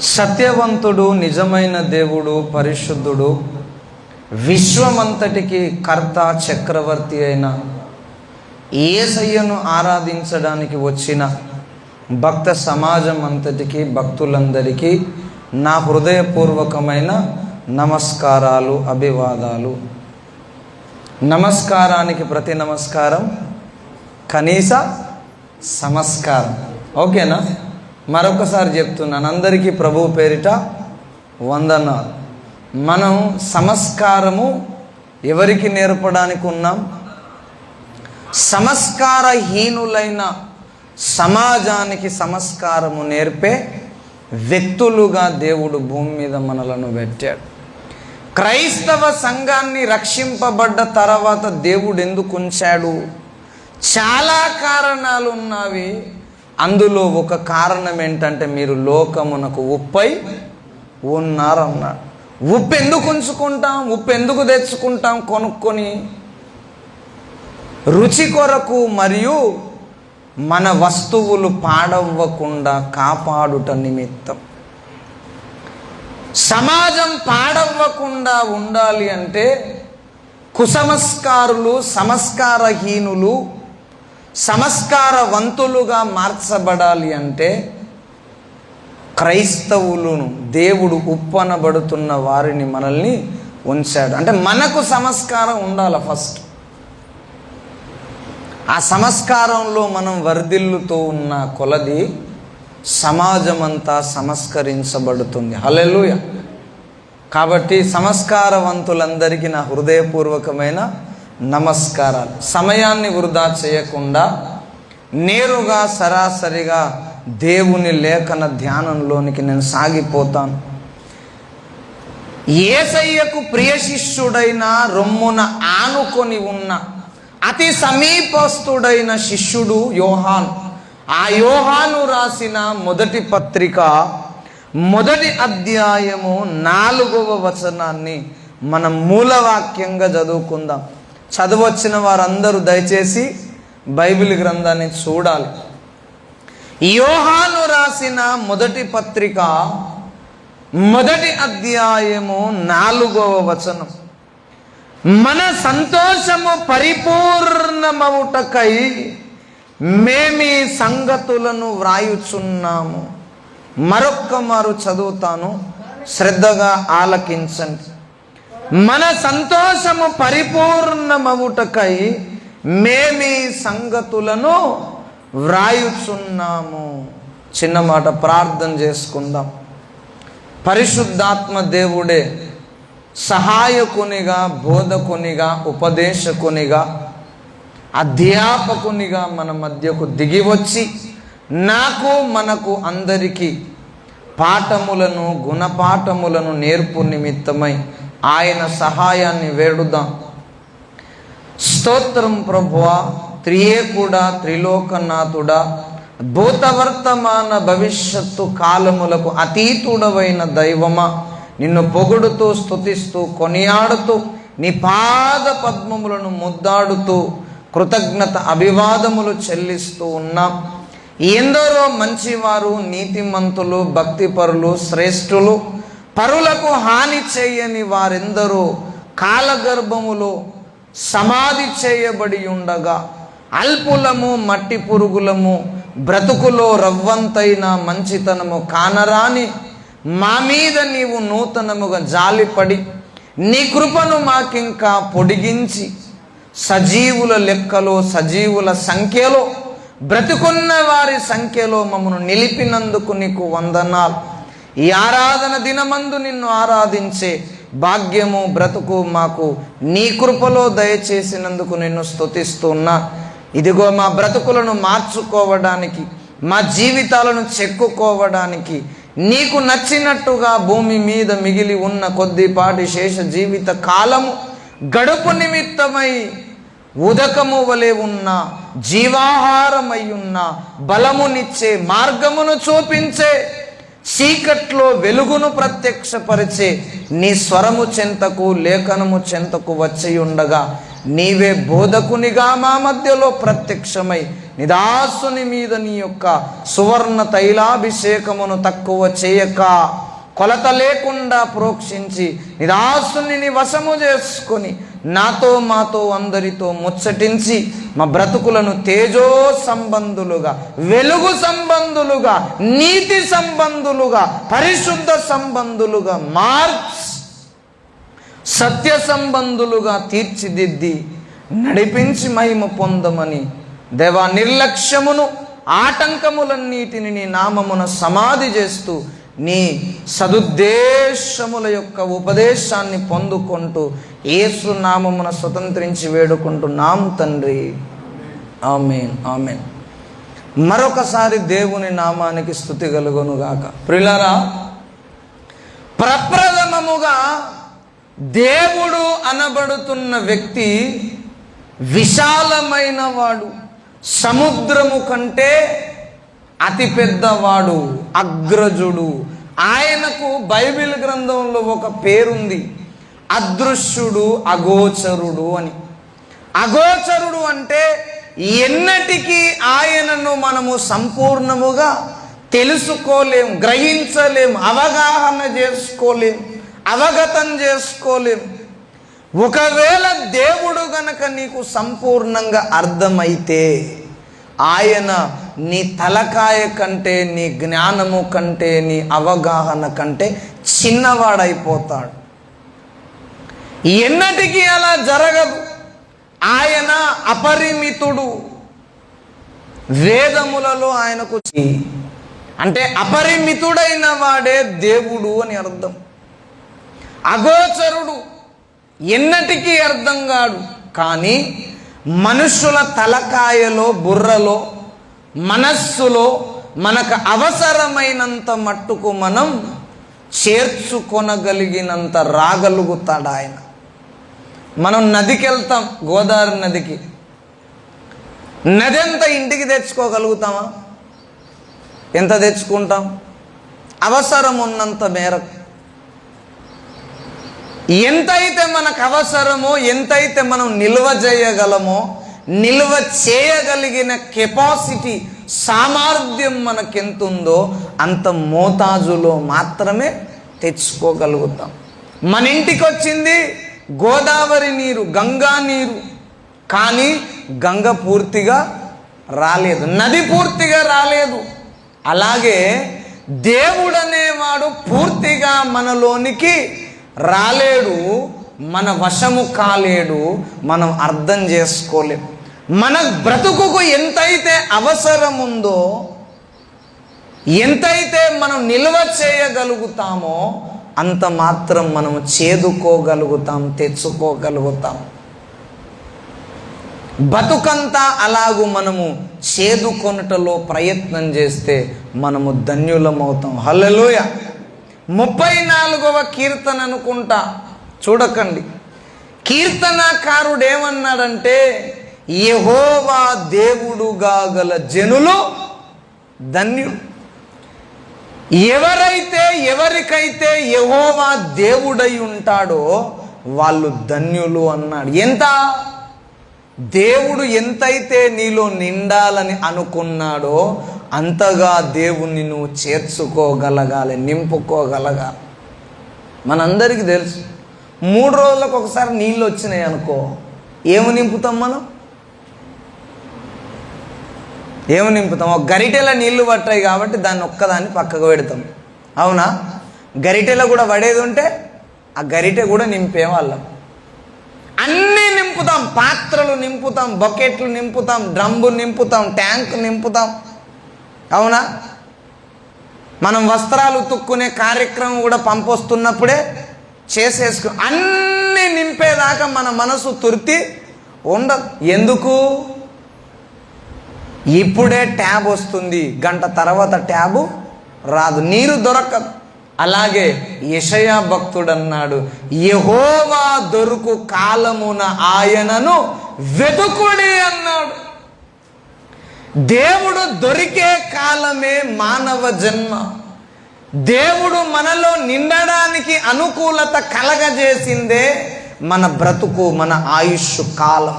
సత్యవంతుడు, నిజమైన దేవుడు, పరిశుద్ధుడు, విశ్వమంతటికి కర్త, చక్రవర్తి అయిన యేసయ్యను ఆరాధించడానికి వచ్చిన భక్త సమాజం అంతటికి, భక్తులందరికీ నా హృదయపూర్వకమైన నమస్కారాలు, అభివాదాలు. నమస్కారానికి ప్రతి నమస్కారం కనీస సమస్కారం. ఓకేనా? మరొకసారి చెప్తున్నాను, అందరికీ ప్రభువు పేరిట వందనాలు. మనం సంస్కారము ఎవరికి నేర్పడానికి ఉన్నాం? సంస్కారహీనులైన సమాజానికి సంస్కారము నేర్పే వ్యక్తులుగా దేవుడు భూమి మీద మనలను పెట్టాడు. క్రైస్తవ సంఘాన్ని రక్షింపబడ్డ తర్వాత దేవుడు ఎందుకు ఉంచాడు? చాలా కారణాలు ఉన్నవి. అందులో ఒక కారణం ఏంటంటే, మీరు లోకమునకు ఉప్పై ఉన్నారన్నాడు. ఉప్పు ఎందుకు ఉంచుకుంటాం? ఉప్పు ఎందుకు తెచ్చుకుంటాం? కొనుక్కొని రుచి కొరకు, మరియు మన వస్తువులు పాడవ్వకుండా కాపాడుట నిమిత్తం. సమాజం పాడవ్వకుండా ఉండాలి అంటే, కుసంస్కారులు, సంస్కారహీనులు సంస్కారవంతులుగా మార్చబడాలి అంటే, క్రైస్తవులను, దేవుడు ఉప్పనబడుతున్న వారిని మనల్ని ఉంచాడు. అంటే మనకు సంస్కారం ఉండాలి ఫస్ట్. ఆ సంస్కారంలో మనం వర్ధిల్లుతూ ఉన్న కొలది సమాజమంతా సంస్కరించబడుతుంది. హల్లెలూయా. కాబట్టి సంస్కారవంతులందరికీ నా హృదయపూర్వకమైన నమస్కారాలు. సమయాన్ని వృధా చేయకుండా నేరుగా సరాసరిగా దేవుని లేఖన ధ్యానంలోనికి నేను సాగిపోతాను. యేసయ్యకు ప్రియ శిష్యుడైన, రొమ్మున ఆనుకొని ఉన్న అతి సమీపస్థుడైన శిష్యుడు యోహాను. ఆ యోహాను రాసిన మొదటి పత్రిక 1వ అధ్యాయము 4వ వచనాన్ని మనం మూలవాక్యంగా చదువుకుందాం. చదవచ్చిన వారందరూ దయచేసి బైబిల్ గ్రంథాన్ని చూడాలి. యోహాను రాసిన మొదటి పత్రిక 1వ అధ్యాయము 4వ వచనం. మన సంతోషము పరిపూర్ణమవుటకై మేమీ సంగతులను వ్రాయుచున్నాము. మరొక్క మారు చదువుతాను, శ్రద్ధగా ఆలకించండి. మన సంతోషము పరిపూర్ణమవుటకై మేమీ సంగతులను వ్రాయుచున్నాము. చిన్న మాట ప్రార్థన చేసుకుందాం. పరిశుద్ధాత్మ దేవుడే సహాయకునిగా, బోధకునిగా, ఉపదేశకునిగా, అధ్యాపకునిగా మన మధ్యకు దిగి వచ్చి నాకు, మనకు అందరికీ పాఠములను, గుణపాఠములను నేర్పు నిమిత్తమై ఆయన సహాయాన్ని వేడుదాం. స్తోత్రం ప్రభువా, త్రియేకుడా, త్రిలోకనాథుడా, భూతవర్తమాన భవిష్యత్తు కాలములకు అతీతుడవైన దైవమా, నిన్ను పొగుడుతూ, స్తుతిస్తూ, కొనియాడుతూ, నీ పాద పద్మములను ముద్దాడుతూ కృతజ్ఞత అభివాదములు చెల్లిస్తూ ఉన్నాం. ఎందరో మంచివారు, నీతిమంతులు, భక్తిపరులు, శ్రేష్ఠులు, పరులకు హాని చేయని వారెందరో కాలగర్భములో సమాధి చేయబడి ఉండగా, అల్పులము, మట్టి పురుగులము, బ్రతుకులో రవ్వంతైన మంచితనము కానరాని మా మీద నీవు నూతనముగా జాలిపడి నీ కృపను మాకింకా పొడిగించి సజీవుల లెక్కలో, సజీవుల సంఖ్యలో, బ్రతుకున్న వారి సంఖ్యలో మమ్మను నిలిపినందుకు నీకు వందనాలు. ఈ ఆరాధన దినమందు నిన్ను ఆరాధించే భాగ్యము, బ్రతుకు మాకు నీ కృపలో దయచేసినందుకు నిన్ను స్తుతిస్తున్నా. ఇదిగో మా బ్రతుకులను మార్చుకోవడానికి, మా జీవితాలను చెక్కుకోవడానికి, నీకు నచ్చినట్టుగా భూమి మీద మిగిలి ఉన్న కొద్దిపాటి శేష జీవిత కాలము గడుపు నిమిత్తమై ఉదకము వలె ఉన్న, జీవాహారమై ఉన్న, బలమునిచ్చే, మార్గమును చూపించే, చీకట్లో వెలుగును ప్రత్యక్షపరిచే నీ స్వరము చెంతకు, లేఖనము చెంతకు వచ్చి ఉండగా నీవే బోధకునిగా మా మధ్యలో ప్రత్యక్షమై నిదాసుని మీద నీ యొక్క సువర్ణ తైలాభిషేకమును తక్కువ చేయక కొలత లేకుండా ప్రోక్షించి నిదాసుని నీ వశము చేసుకొని నాతో మాతో అందరితో ముచ్చటించి మా బ్రతుకులను తేజో సంబంధులుగా, వెలుగు సంబంధులుగా, నీతి సంబంధులుగా, పరిశుద్ధ సంబంధులుగా మార్చి సత్య సంబంధులుగా తీర్చిదిద్ది నడిపించి మహిమ పొందమని దేవా, నిర్లక్ష్యమును ఆటంకములన్నిటిని నీ నామమున సమాధి చేస్తూ నీ సదుద్దేశముల యొక్క ఉపదేశాన్ని పొందుకుంటూ యేసు నామమున స్వతంత్రించి వేడుకుంటున్నాం తండ్రి. ఆమేన్, ఆమేన్. మరొకసారి దేవుని నామానికి స్తుతి కలుగునుగాక. ప్రియులారా, ప్రప్రథమముగా దేవుడు అనబడుతున్న వ్యక్తి విశాలమైన వాడు, సముద్రము కంటే అతి పెద్దవాడు, అగ్రజుడు. ఆయనకు బైబిల్ గ్రంథంలో ఒక పేరుంది, అదృశ్యుడు, అగోచరుడు అని. అగోచరుడు అంటే ఎన్నటికీ ఆయనను మనము సంపూర్ణముగా తెలుసుకోలేం, గ్రహించలేం, అవగాహన చేసుకోలేం, అవగతం చేసుకోలేం. ఒకవేళ దేవుడు గనక నీకు సంపూర్ణంగా అర్థమైతే ఆయన నీ తలకాయ కంటే, నీ జ్ఞానము కంటే, నీ అవగాహన కంటే చిన్నవాడైపోతాడు. ఎన్నటికీ అలా జరగదు. ఆయన అపరిమితుడు. వేదములలో ఆయనకు అంటే అపరిమితుడైన వాడే దేవుడు అని అర్థం. అగోచరుడు, ఎన్నటికీ అర్థం కాడు. కానీ మనుషుల తలకాయలో, బుర్రలో, మనస్సులో మనకు అవసరమైనంత మట్టుకు మనం చేర్చుకొనగలిగినంత రాగలుగుతాడు ఆయన. మనం నదికి వెళ్తాం, గోదావరి నదికి. నది ఎంత ఇంటికి తెచ్చుకోగలుగుతామా? ఎంత తెచ్చుకుంటాం? అవసరం ఉన్నంత మేరకు. ఎంతైతే మనకు అవసరమో, ఎంతైతే మనం నిల్వ చేయగలమో, నిల్వ చేయగలిగిన కెపాసిటీ, సామర్థ్యం మనకెంతుందో అంత మోతాజులో మాత్రమే తెచ్చుకోగలుగుతాం. మన ఇంటికి వచ్చింది గోదావరి నీరు, గంగా నీరు. కానీ గంగ పూర్తిగా రాలేదు, నది పూర్తిగా రాలేదు. అలాగే దేవుడనేవాడు పూర్తిగా మనలోనికి రాలేడు, మన వశము కాలేడు, మనం అర్థం చేసుకోలేం. మన బ్రతుకుకు ఎంతైతే అవసరం ఉందో, ఎంతైతే మనం నిల్వ చేయగలుగుతామో అంత మాత్రం మనం చేదుకోగలుగుతాం, తెచ్చుకోగలుగుతాం. బతుకంతా అలాగూ మనము చేదుకొనుటలో ప్రయత్నం చేస్తే మనము ధన్యులమవుతాం. హల్లెలూయా. 34వ కీర్తన అనుకుంటా, చూడకండి. కీర్తనకారుడు ఏమన్నాడంటే, యెహోవా దేవుడుగా గల జనులు ధన్యులు. ఎవరికైతే యెహోవా దేవుడై ఉంటాడో వాళ్ళు ధన్యులు అన్నాడు. ఎంత దేవుడు ఎంతైతే నీలో నిండాలని అనుకున్నాడో అంతగా దేవుణ్ణి నువ్వు చేర్చుకోగలగాలి, నింపుకోగలగాలి. మనందరికీ తెలుసు, 3 రోజులకు ఒకసారి నీళ్ళు వచ్చినాయి అనుకో, ఏమి నింపుతాం మనం? ఏమి నింపుతాం? ఒక గరిటెల నీళ్లు పట్టాయి కాబట్టి దాన్ని ఒక్కదాన్ని పక్కకు పెడతాం, అవునా? గరిటెలో కూడా పడేది ఉంటే ఆ గరిటె కూడా నింపేవాళ్ళం. అన్నీ నింపుతాం, పాత్రలు నింపుతాం, బకెట్లు నింపుతాం, డ్రమ్ము నింపుతాం, ట్యాంక్ నింపుతాం, అవునా? మనం వస్త్రాలు ఉతుక్కునే కార్యక్రమం కూడా పంపొస్తున్నప్పుడే చేసేసుకు అన్నీ నింపేదాకా మన మనసు తృప్తి ఉండదు. ఎందుకు? ఇప్పుడే ట్యాబ్ వస్తుంది, గంట తర్వాత ట్యాబు రాదు, నీరు దొరకదు. అలాగే యెషయా భక్తుడు అన్నాడు, యెహోవా దొరుకు కాలమున ఆయనను వెతుకుడి అన్నాడు. దేవుడు దొరికే కాలమే మానవ జన్మ. దేవుడు మనలో నిండడానికి అనుకూలత కలగజేసిందే మన బ్రతుకు, మన ఆయుష్ కాలం.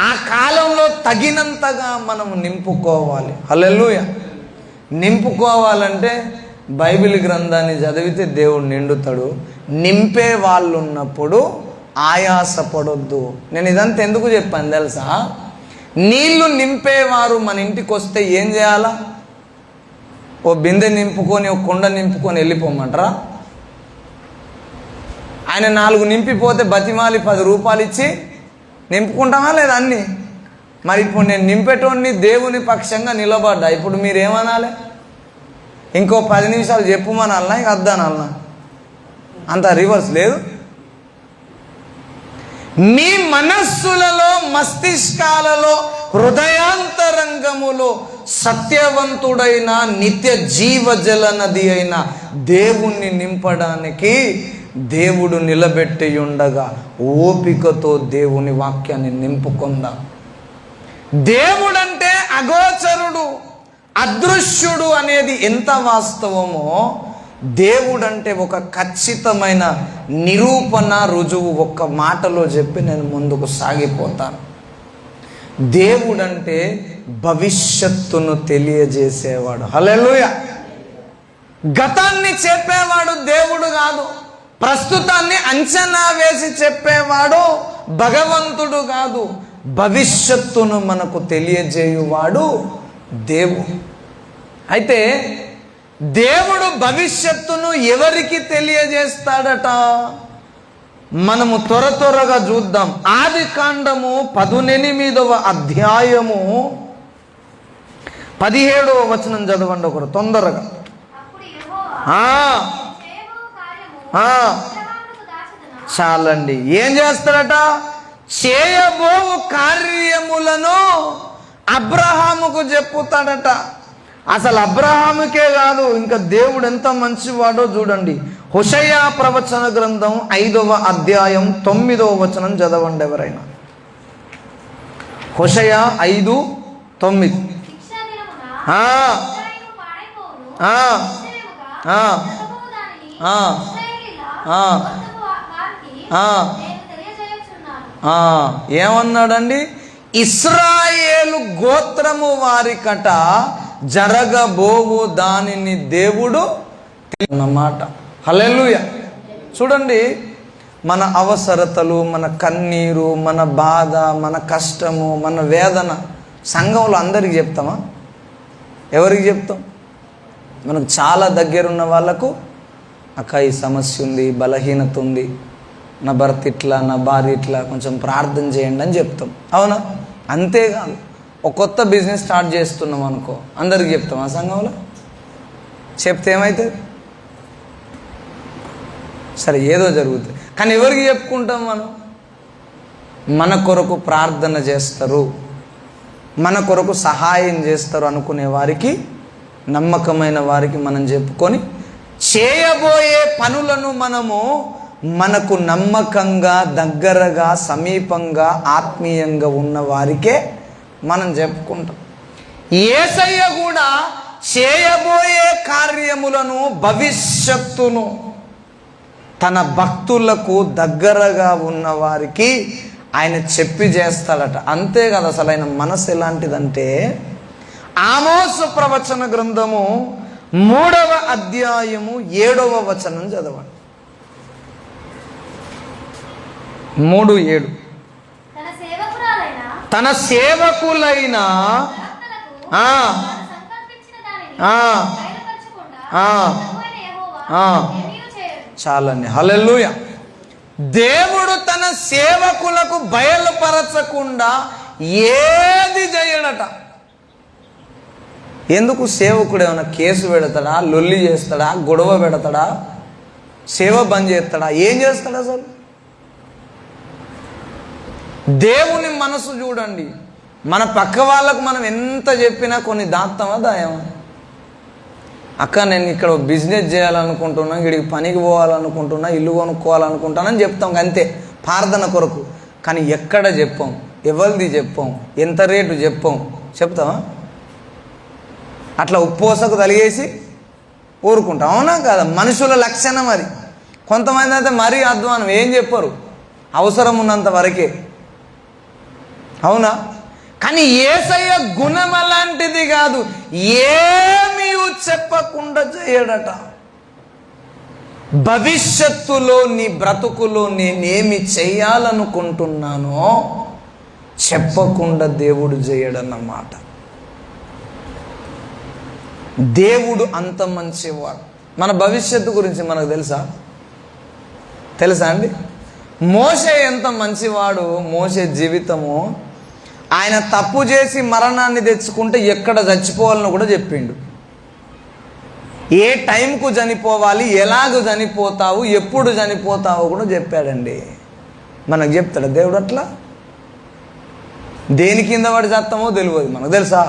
ఆ కాలంలో తగినంతగా మనము నింపుకోవాలి. హల్లెలూయా. నింపుకోవాలంటే బైబిల్ గ్రంథాన్ని చదివితే దేవుడు నిండుతాడు. నింపే వాళ్ళు ఉన్నప్పుడు ఆయాసపడొద్దు. నేను ఇదంతా ఎందుకు చెప్పాను తెలుసా? నీళ్లు నింపేవారు మన ఇంటికి వస్తే ఏం చేయాలా? ఓ బిందె నింపుకొని, ఓ కుండ నింపుకొని వెళ్ళిపోమంటారా? ఆయన 4 నింపిపోతే బతిమాలి 10 రూపాయలు ఇచ్చి నింపుకుంటామా లేదా అన్నీ? మరి ఇప్పుడు నేను నింపేటోడిని దేవుని పక్షంగా నిలబడ్డా, ఇప్పుడు మీరేమనాలి? ఇంకో 10 నిమిషాలు చెప్పుమనాలనా, ఇక అద్దనాలనా? అంత రివర్స్ లేదు. మీ మనస్సులలో, మస్తిష్కాలలో, హృదయాంతరంగములో సత్యవంతుడైన నిత్య జీవజల నది అయిన దేవుణ్ణి నింపడానికి దేవుడు నిలబెట్టి ఉండగా ఓపికతో దేవుని వాక్యాన్ని నింపుకుందాం. దేవుడంటే అగోచరుడు, అదృశ్యుడు అనేది ఎంత వాస్తవమో, దేవుడంటే ఒక ఖచ్చితమైన నిరూపణ, రుజువు ఒక్క మాటలో చెప్పి నేను ముందుకు సాగిపోతాను. దేవుడంటే భవిష్యత్తును తెలియజేసేవాడు. హల్లెలూయా. గతాన్ని చెప్పేవాడు దేవుడు కాదు. ప్రస్తుతాన్ని అంచనా వేసి చెప్పేవాడు భగవంతుడు కాదు. భవిష్యత్తును మనకు తెలియజేయువాడు దేవుడు. అయితే దేవుడు భవిష్యత్తును ఎవరికి తెలియజేస్తాడట? మనము త్వరగా చూద్దాం. ఆదికాండము 18వ అధ్యాయము 17వ వచనం చదవండి ఒకరు తొందరగా. చాలండి. ఏం చేస్తాడట? చేయబోవు కార్యములను అబ్రహాముకు చెప్పుతాడట. అసలు అబ్రహాముకే కాదు, ఇంకా దేవుడు ఎంత మంచివాడో చూడండి. హోషేయ ప్రవచన గ్రంథం 5వ అధ్యాయం 9వ వచనం చదవండి ఎవరైనా. హోషేయ 5:9. ఏమన్నాడండి? ఇశ్రాయేలు గోత్రము వారికట జరగబోవు దానిని దేవుడు అన్నమాట. హల్లెలూయా. చూడండి, మన అవసరతలు, మన కన్నీరు, మన బాధ, మన కష్టము, మన వేదన సంఘంలో అందరికి చెప్తామా? ఎవరికి చెప్తాం? మనకు చాలా దగ్గరున్న వాళ్ళకు, అక్క ఈ సమస్య ఉంది, బలహీనత ఉంది, నా భర్త ఇట్లా, నా భార్య ఇట్లా, కొంచెం ప్రార్థన చేయండి అని చెప్తాం. అవునా? అంతేకాదు, ఒక కొత్త బిజినెస్ స్టార్ట్ చేస్తున్నాం అనుకో, అందరికి చెప్తాం. ఆ సంఘంలో చెప్తే ఏమవుతుంది? సరే, ఏదో జరుగుతుంది. కానీ ఎవరికి చెప్పుకుంటాం మనం? మన కొరకు ప్రార్థన చేస్తారు, మన కొరకు సహాయం చేస్తారు అనుకునే వారికి, నమ్మకమైన వారికి మనం చెప్పుకొని, చేయబోయే పనులను మనకు నమ్మకంగా, దగ్గరగా, సమీపంగా, ఆత్మీయంగా ఉన్న వారికే మనం చెప్పుకుంటాం. యేసయ్య కూడా చేయబోయే కార్యములను, భవిష్యత్తును తన భక్తులకు, దగ్గరగా ఉన్న వారికి ఆయన చెప్పి చేస్తాడట. అంతే కదా. అసలు ఆయన మనసు ఎలాంటిదంటే, ఆమోసు ప్రవచన గ్రంథము 3వ అధ్యాయము 7వ వచనం చదవండి. 3:7. తన సేవకులైన చాలండి. హల్లెలూయా. దేవుడు తన సేవకులకు బయలుపరచకుండా ఏది చేయడట. ఎందుకు? సేవకుడు ఏమైనా కేసు పెడతాడా, లొల్లి చేస్తాడా, గొడవ పెడతాడా, సేవ బంద్ చేస్తాడా, ఏం చేస్తాడు అసలు? దేవుని మనసు చూడండి. మన పక్క వాళ్ళకు మనం ఎంత చెప్పినా కొన్ని దాస్తామా, దాయమా? అక్క నేను ఇక్కడ బిజినెస్ చేయాలనుకుంటున్నా, ఇక్కడికి పనికి పోవాలనుకుంటున్నా, ఇల్లు కొనుక్కోవాలనుకుంటానని చెప్తాం అంతే, ప్రార్థన కొరకు. కానీ ఎక్కడ చెప్పాం, ఎవరిది చెప్పాం, ఎంత రేటు చెప్పాం, చెప్తామా? అట్లా ఉప్పోసకు తలిగేసి ఊరుకుంటాం. అవునా కదా? మనుషుల లక్షణం అది. కొంతమంది అయితే మరీ అధ్వానం, ఏం చెప్పరు, అవసరం ఉన్నంత వరకే, అవునా? కానీ యేసయ్య గుణం అలాంటిది కాదు, ఏమీ చెప్పకుండా చేయడట. భవిష్యత్తులో నీ బ్రతుకులో నేనేమి చేయాలనుకుంటున్నానో చెప్పకుండా దేవుడు చేయడన్నమాట. దేవుడు అంత మంచివాడు. మన భవిష్యత్తు గురించి మనకు తెలుసా అండి? మోషే ఎంత మంచివాడు. మోషే జీవితము, ఆయన తప్పు చేసి మరణాన్ని తెచ్చుకుంటే ఎక్కడ చచ్చిపోవాలని కూడా చెప్పిండు. ఏ టైంకు చనిపోవాలి, ఎలాగ చనిపోతావు, ఎప్పుడు చనిపోతావో కూడా చెప్పాడండి. మనకు చెప్తాడు దేవుడు అట్లా? దేని కింద పడి చేస్తామో తెలియదు, మనకు తెలుసా?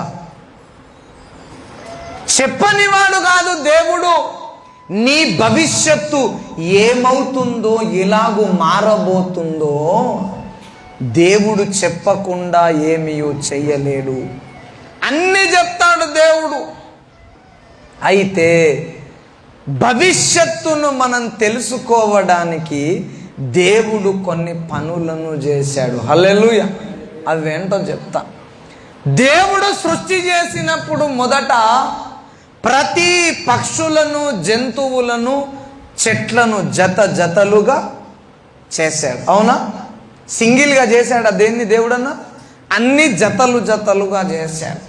చెప్పనివాడు కాదు దేవుడు. నీ భవిష్యత్తు ఏమవుతుందో, ఎలాగూ మారబోతుందో దేవుడు చెప్పకుండా ఏమీ చెయ్యలేడు. అన్నీ చెప్తాడు దేవుడు. అయితే భవిష్యత్తును మనం తెలుసుకోవడానికి దేవుడు కొన్ని పనులను చేశాడు. హల్లెలూయా. అవేంటో చెప్తా. దేవుడు సృష్టి చేసినప్పుడు మొదట ప్రతి పక్షులను, జంతువులను, చెట్లను జతలుగా చేశాడు, అవునా? సింగిల్గా చేశాడు దేన్ని దేవుడన్నా? అన్ని జతలుగా చేశాడు.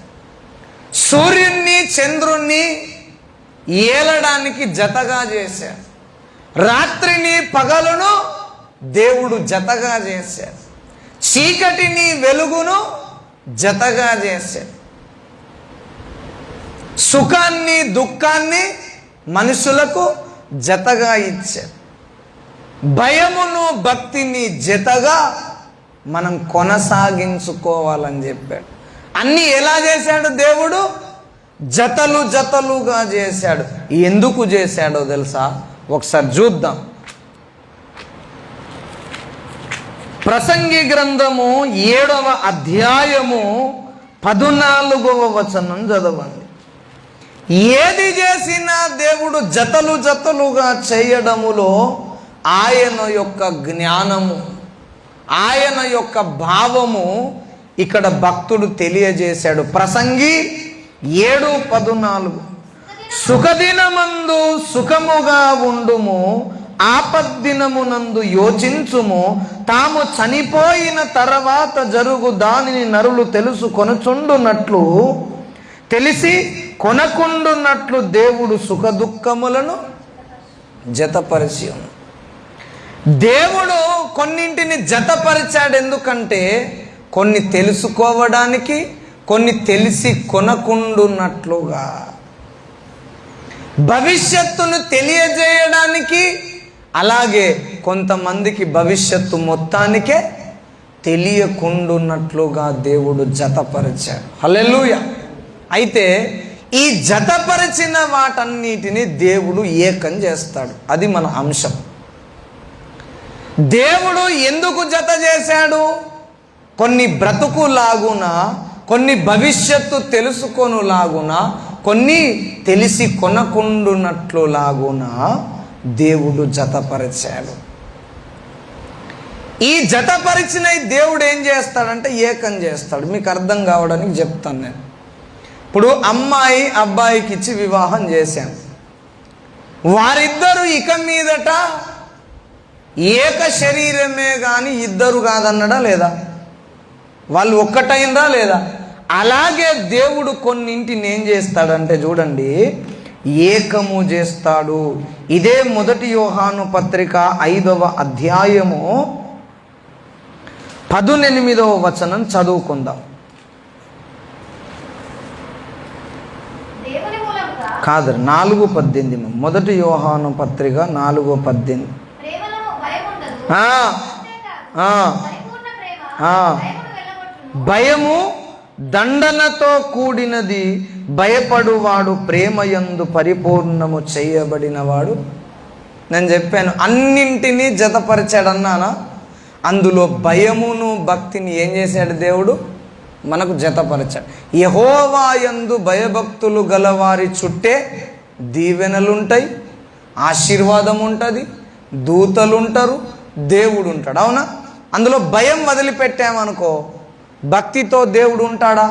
సూర్యుణ్ణి, చంద్రుణ్ణి ఏలడానికి జతగా చేశాడు. రాత్రిని, పగలును దేవుడు జతగా చేశాడు. చీకటిని, వెలుగును జతగా చేశాడు. సుఖాన్ని, దుఃఖాన్ని మనుషులకు జతగా ఇచ్చాడు. భయమును, భక్తిని జతగా మనం కొనసాగించుకోవాలని చెప్పాడు. అన్నీ ఎలా చేశాడు దేవుడు? జతలుగా చేశాడు. ఎందుకు చేశాడో తెలుసా? ఒకసారి చూద్దాం. ప్రసంగి గ్రంథము 7వ అధ్యాయము 14వ వచనం చదవండి. ఏది చేసినా దేవుడు జతలుగా చేయడములో ఆయన యొక్క జ్ఞానము, ఆయన యొక్క భావము ఇక్కడ భక్తుడు తెలియజేశాడు. ప్రసంగి 7:14 సుఖదినమందు సుఖముగా ఉండుము, ఆపద్దినమునందు యోచించుము, తాము చనిపోయిన తర్వాత జరుగు దానిని నరులు తెలుసుకొనుచుండునట్లు, తెలిసి కొనకుండునట్లు దేవుడు సుఖ దుఃఖములను జతపరిచి ఉన్నాడు. దేవుడు కొన్నింటిని జతపరిచాడు. ఎందుకంటే కొన్ని తెలుసుకోవడానికి, కొన్ని తెలిసి కొనకుండునట్లుగా, భవిష్యత్తును తెలియజేయడానికి, అలాగే కొంతమందికి భవిష్యత్తు మొత్తానికే తెలియకుండున్నట్లుగా దేవుడు జతపరిచాడు. హల్లెలూయా. అయితే ఈ జతపరిచిన వాటన్నిటిని దేవుడు ఏకం చేస్తాడు. అది మన అంశం. దేవుడు ఎందుకు జత చేశాడు? కొన్ని బ్రతుకులాగున, కొన్ని భవిష్యత్తు తెలుసుకొనులాగున, కొన్ని తెలిసి కొనకుండునట్లు లాగున దేవుడు జతపరిచాడు. ఈ జతపరిచిన దేవుడు ఏం చేస్తాడంటే ఏకం చేస్తాడు. మీకు అర్థం కావడానికి చెప్తాను నేను. ఇప్పుడు అమ్మాయి అబ్బాయికి ఇచ్చి వివాహం చేశాను. వారిద్దరూ ఇక మీదట ఏక శరీరమే కానీ ఇద్దరు కాదన్నాడా లేదా? వాళ్ళు ఒక్కటైనరా లేదా? అలాగే దేవుడు కొన్నింటిని ఏం చేస్తాడంటే చూడండి, ఏకము చేస్తాడు. ఇదే 1 యోహాను పత్రిక 5వ అధ్యాయము 18వ వచనం చదువుకుందాం. కాదు, 4:18. 1 యోహాను పత్రిక 4:18. భయము దండనతో కూడినది, భయపడువాడు ప్రేమయందు పరిపూర్ణము చేయబడినవాడు. నేను చెప్పాను అన్నింటినీ జతపరిచాడు అన్నానా? అందులో భయమును భక్తిని ఏం చేశాడు దేవుడు? మనకు జతపరిచాడు. యెహోవా యందు భయభక్తులు గలవారి చుట్టే దీవెనలుంటాయి, ఆశీర్వాదం ఉంటుంది, దూతలు ఉంటారు, దేవుడు ఉంటాడు. అవునా? అందులో భయం వదిలిపెట్టామనుకో, భక్తితో దేవుడు ఉంటాడా?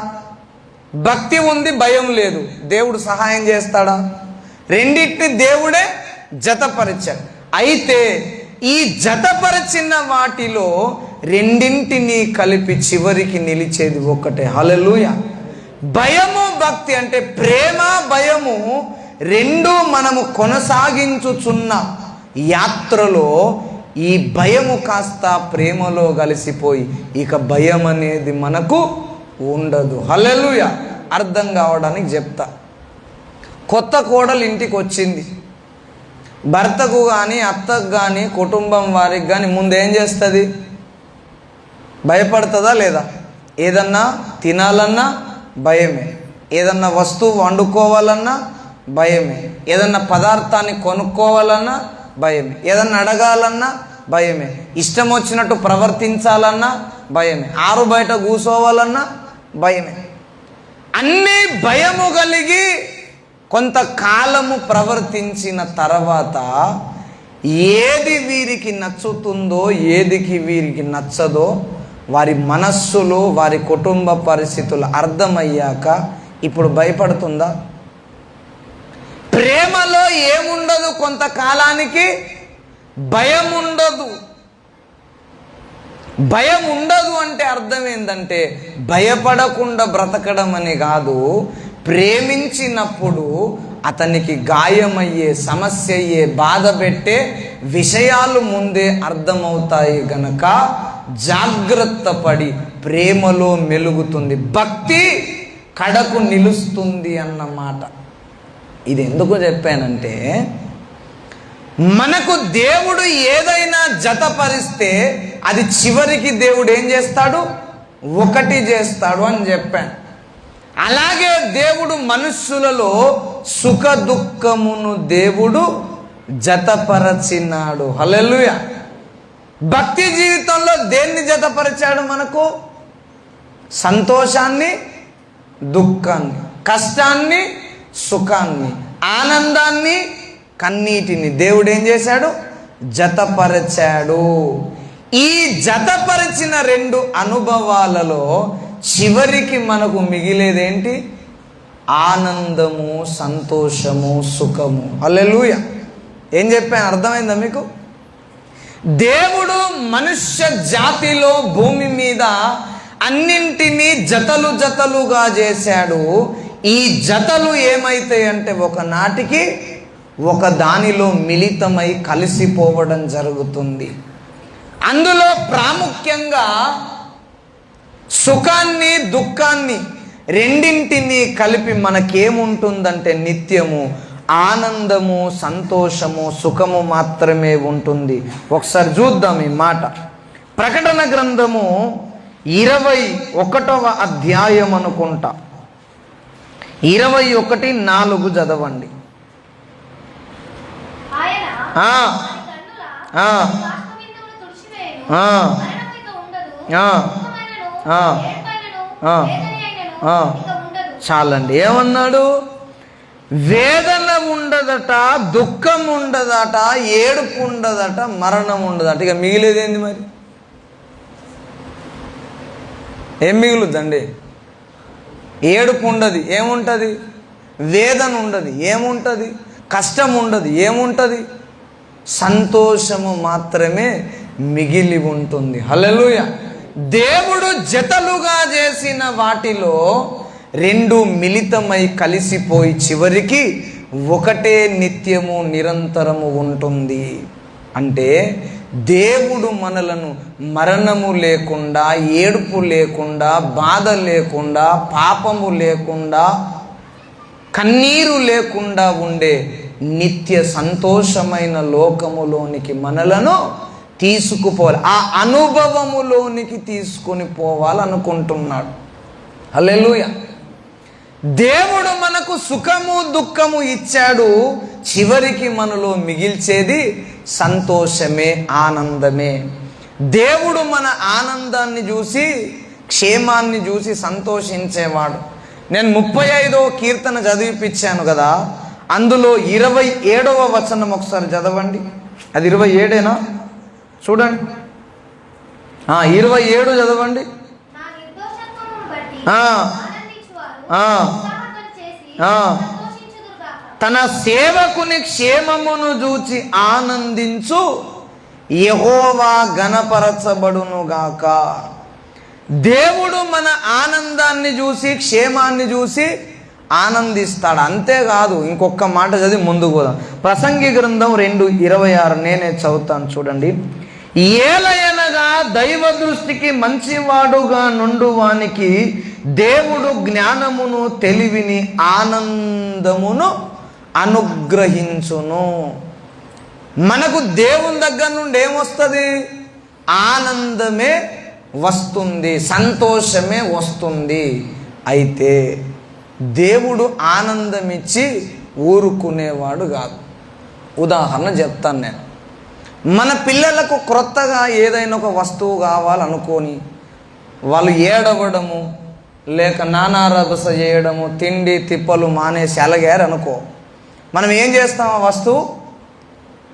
భక్తి ఉంది, భయం లేదు, దేవుడు సహాయం చేస్తాడా? రెండింటిని దేవుడే జతపరిచాడు. అయితే ఈ జతపరిచిన వాటిలో రెండింటినీ కలిపి చివరికి నిలిచేది ఒకటే. హల్లెలూయా. భయము భక్తి అంటే ప్రేమ భయము రెండు మనము కొనసాగించుచున్న యాత్రలో ఈ భయము కాస్త ప్రేమలో కలిసిపోయి ఇక భయం అనేది మనకు ఉండదు. హల్లెలూయా. అర్థం కావడానికి చెప్తా. కొత్త కోడలు ఇంటికి వచ్చింది. భర్తకు కానీ అత్తకు కానీ కుటుంబం వారికి కానీ ముందేం చేస్తుంది? భయపడుతుందా లేదా? ఏదన్నా తినాలన్నా భయమే, ఏదన్నా వస్తువు వండుకోవాలన్నా భయమే, ఏదన్నా పదార్థాన్ని కొనుక్కోవాలన్నా భయమే, ఏదన్నా అడగాలన్నా భయమే, ఇష్టం వచ్చినట్టు ప్రవర్తించాలన్నా భయమే, ఆరు బయట కూర్చోవాలన్నా భయమే. అన్నీ భయము కలిగి కొంతకాలము ప్రవర్తించిన తర్వాత ఏది వీరికి నచ్చుతుందో ఏదికి వీరికి నచ్చదో వారి మనస్సులో వారి కుటుంబ పరిస్థితులు అర్థమయ్యాక ఇప్పుడు భయపడుతుందా? ప్రేమలో ఏముండదు, కొంతకాలానికి భయం ఉండదు. భయం ఉండదు అంటే అర్థం ఏంటంటే భయపడకుండా బ్రతకడం అని కాదు. ప్రేమించినప్పుడు అతనికి గాయమయ్యే, సమస్య అయ్యే, బాధ పెట్టే విషయాలు ముందే అర్థమవుతాయి గనక జాగ్రత్త పడి ప్రేమలో మెలుగుతుంది, భక్తి కడకు నిలుస్తుంది అన్నమాట. ఇది ఎందుకు చెప్పానంటే మనకు దేవుడు ఏదైనా జతపరిస్తే అది చివరికి దేవుడు ఏం చేస్తాడు? ఒకటి చేస్తాడు అని చెప్పాను. అలాగే దేవుడు మనుష్యులలో సుఖ దుఃఖమును దేవుడు జతపరచినాడు. హల్లెలూయా. భక్తి జీవితంలో దేన్ని జతపరిచాడు మనకు? సంతోషాన్ని, దుఃఖాన్ని, కష్టాన్ని, సుఖాన్ని, ఆనందాన్ని, కన్నీటిని దేవుడు ఏం చేశాడు? జతపరిచాడు. ఈ జతపరిచిన రెండు అనుభవాలలో చివరికి మనకు మిగిలేదేంటి? ఆనందము, సంతోషము, సుఖము. హల్లెలూయా. ఏం చెప్పాను అర్థమైందా మీకు? దేవుడు మనుష్య జాతిలో భూమి మీద అన్నింటినీ జతలు జతలుగా చేశాడు. ఈ జతలు ఏమైతాయంటే ఒకనాటికి ఒక దానిలో మిళితమై కలిసిపోవడం జరుగుతుంది. అందులో ప్రాముఖ్యంగా సుఖాన్ని, దుఃఖాన్ని రెండింటినీ కలిపి మనకేముంటుందంటే నిత్యము ఆనందము, సంతోషము, సుఖము మాత్రమే ఉంటుంది. ఒకసారి చూద్దాం ఈ మాట. ప్రకటన గ్రంథము 21వ అధ్యాయం అనుకుంటా, 21:4 చదవండి. చాలండి. ఏమన్నాడు? వేదన ఉండదట, దుఃఖం ఉండదట, ఏడుపు ఉండదట, మరణం ఉండదట. ఇక మిగిలేదేంది మరి? ఏం మిగులుద్దండి? ఏడుపు ఉండదు, ఏముంటుంది? వేదన ఉండదు, ఏముంటుంది? కష్టం ఉండదు, ఏముంటుంది? సంతోషము మాత్రమే మిగిలి ఉంటుంది. హల్లెలూయా. దేవుడు జతలుగా చేసిన వాటిలో రెండు మిళితమై కలిసిపోయి చివరికి ఒకటే నిత్యము నిరంతరము ఉంటుంది. అంటే దేవుడు మనలను మరణము లేకుండా, ఏడుపు లేకుండా, బాధ లేకుండా, పాపము లేకుండా, కన్నీరు లేకుండా ఉండే నిత్య సంతోషమైన లోకములోనికి మనలను తీసుకుపోవాలి. ఆ అనుభవములోనికి తీసుకొని పోవాలనుకుంటున్నాడు. హల్లెలూయా. దేవుడు మనకు సుఖము, దుఃఖము ఇచ్చాడు. చివరికి మనలో మిగిల్చేది సంతోషమే, ఆనందమే. దేవుడు మన ఆనందాన్ని చూసి, క్షేమాన్ని చూసి సంతోషించేవాడు. నేను 35వ కీర్తన చదివిపించాను కదా, అందులో 27వ వచనం ఒకసారి చదవండి. అది 27ఏనా? చూడండి. 27 చదవండి. తన సేవకుని క్షేమమును చూచి ఆనందించు యెహోవా ఘనపరచబడునుగాక. దేవుడు మన ఆనందాన్ని చూసి క్షేమాన్ని చూసి ఆనందిస్తాడు. అంతేకాదు, ఇంకొక మాట చదివి ముందుకు పోదాం. ప్రసంగి గ్రంథం 2:26 నేనే చదువుతాను చూడండి. ఏలయనగా దైవ దృష్టికి మంచివాడుగా నుండువానికి దేవుడు జ్ఞానమును తెలివిని ఆనందమును అనుగ్రహించును. మనకు దేవుని దగ్గర నుండి ఏమొస్తుంది? ఆనందమే వస్తుంది, సంతోషమే వస్తుంది. అయితే దేవుడు ఆనందం ఇచ్చి ఊరుకునేవాడు కాదు. ఉదాహరణ చెప్తాను నేను. మన పిల్లలకు క్రొత్తగా ఏదైనా ఒక వస్తువు కావాలనుకొని వాళ్ళు ఏడవడము, లేక నానారభస చేయడము, తిండి తిప్పలు మానేసి అలగారు అనుకో, మనం ఏం చేస్తాం? ఆ వస్తువు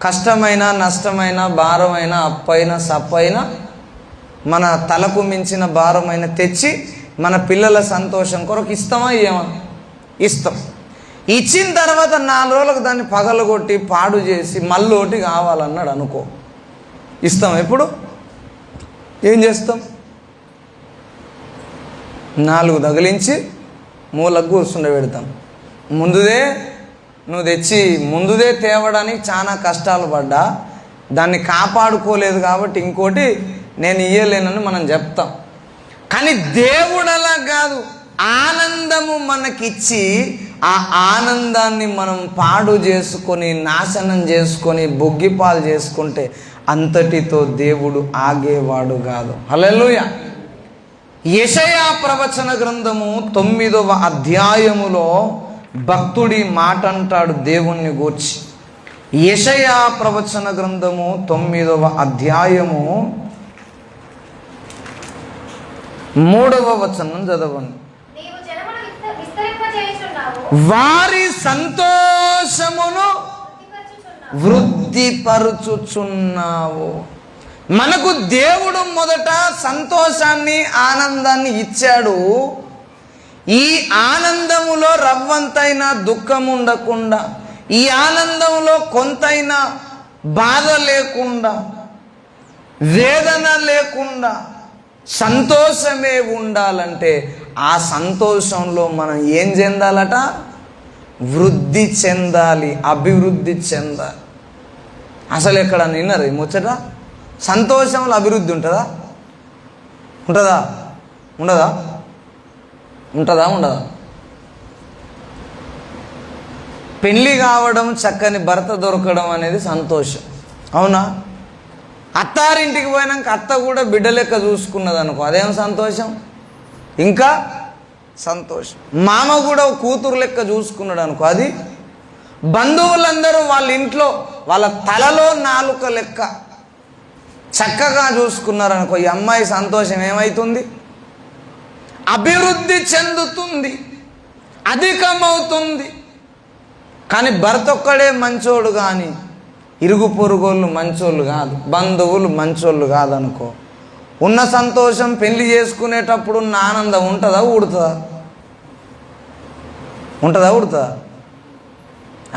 కష్టమైన నష్టమైన భారమైన అప్పైన సప్పైన మన తలకు మించిన భారమైన తెచ్చి మన పిల్లల సంతోషం కొరకు ఇస్తామా? ఏమా? ఇస్తాం. ఇచ్చిన తర్వాత 4 రోజులకు దాన్ని పగలగొట్టి పాడు చేసి మళ్ళోటి కావాలన్నాడు అనుకో, ఇస్తాం? ఎప్పుడు ఏం చేస్తాం? 4 తగిలించి మూలకు కూర్చుండబెడతాం. నువ్వు తెచ్చి ముందుదే తేవడానికి చాలా కష్టాలు పడ్డా, దాన్ని కాపాడుకోలేదు కాబట్టి ఇంకోటి నేను ఇయ్యలేనని మనం చెప్తాం. కానీ దేవుడు అలా కాదు. ఆనందము మనకిచ్చి ఆ ఆనందాన్ని మనం పాడు చేసుకొని నాశనం చేసుకొని బొగ్గిపాలు చేసుకుంటే అంతటితో దేవుడు ఆగేవాడు కాదు. హల్లెలూయా. యెషయా ప్రవచన గ్రంథము 9వ అధ్యాయములో భక్తుడి మాట అంటాడు దేవుణ్ణి గూర్చి. యెషయా ప్రవచన గ్రంథము 9వ అధ్యాయము 3వ వచనం చదవండి. వారి సంతోషమును వృద్ధిపరుచుచున్నావు. మనకు దేవుడు మొదట సంతోషాన్ని ఆనందాన్ని ఇచ్చాడు. ఈ ఆనందములో రవ్వంతైనా దుఃఖం ఉండకుండా, ఈ ఆనందంలో కొంతైనా బాధ లేకుండా, వేదన లేకుండా సంతోషమే ఉండాలంటే ఆ సంతోషంలో మనం ఏం చెందాలట? వృద్ధి చెందాలి, అభివృద్ధి చెందాలి. అసలు ఎక్కడ విన్నారు ఈ ముచ్చట? సంతోషంలో అభివృద్ధి ఉంటుందా? ఉంటుందా? ఉండదా? ఉంటుందా? ఉండదా? పెళ్ళి కావడం, చక్కని భర్త దొరకడం అనేది సంతోషం, అవునా? అత్తారింటికి పోయినాక అత్త కూడా బిడ్డ లెక్క చూసుకున్నది అనుకో, అదేం సంతోషం? ఇంకా సంతోషం. మామ కూడా కూతురు లెక్క చూసుకున్నాడు అనుకో, అది. బంధువులందరూ వాళ్ళ ఇంట్లో వాళ్ళ తలలో నాలుక లెక్క చక్కగా చూసుకున్నారు అనుకో, ఈ అమ్మాయి సంతోషం ఏమవుతుంది? అభివృద్ధి చెందుతుంది, అధికమవుతుంది. కానీ భర్త ఒక్కడే మంచోడు కానీ ఇరుగు పొరుగోళ్ళు మంచోళ్ళు కాదు, బంధువులు మంచోళ్ళు కాదనుకో, ఉన్న సంతోషం పెళ్లి చేసుకునేటప్పుడు ఉన్న ఆనందం ఉంటుందా? ఊడుతుందా? ఉంటుందా? ఊడుతుందా?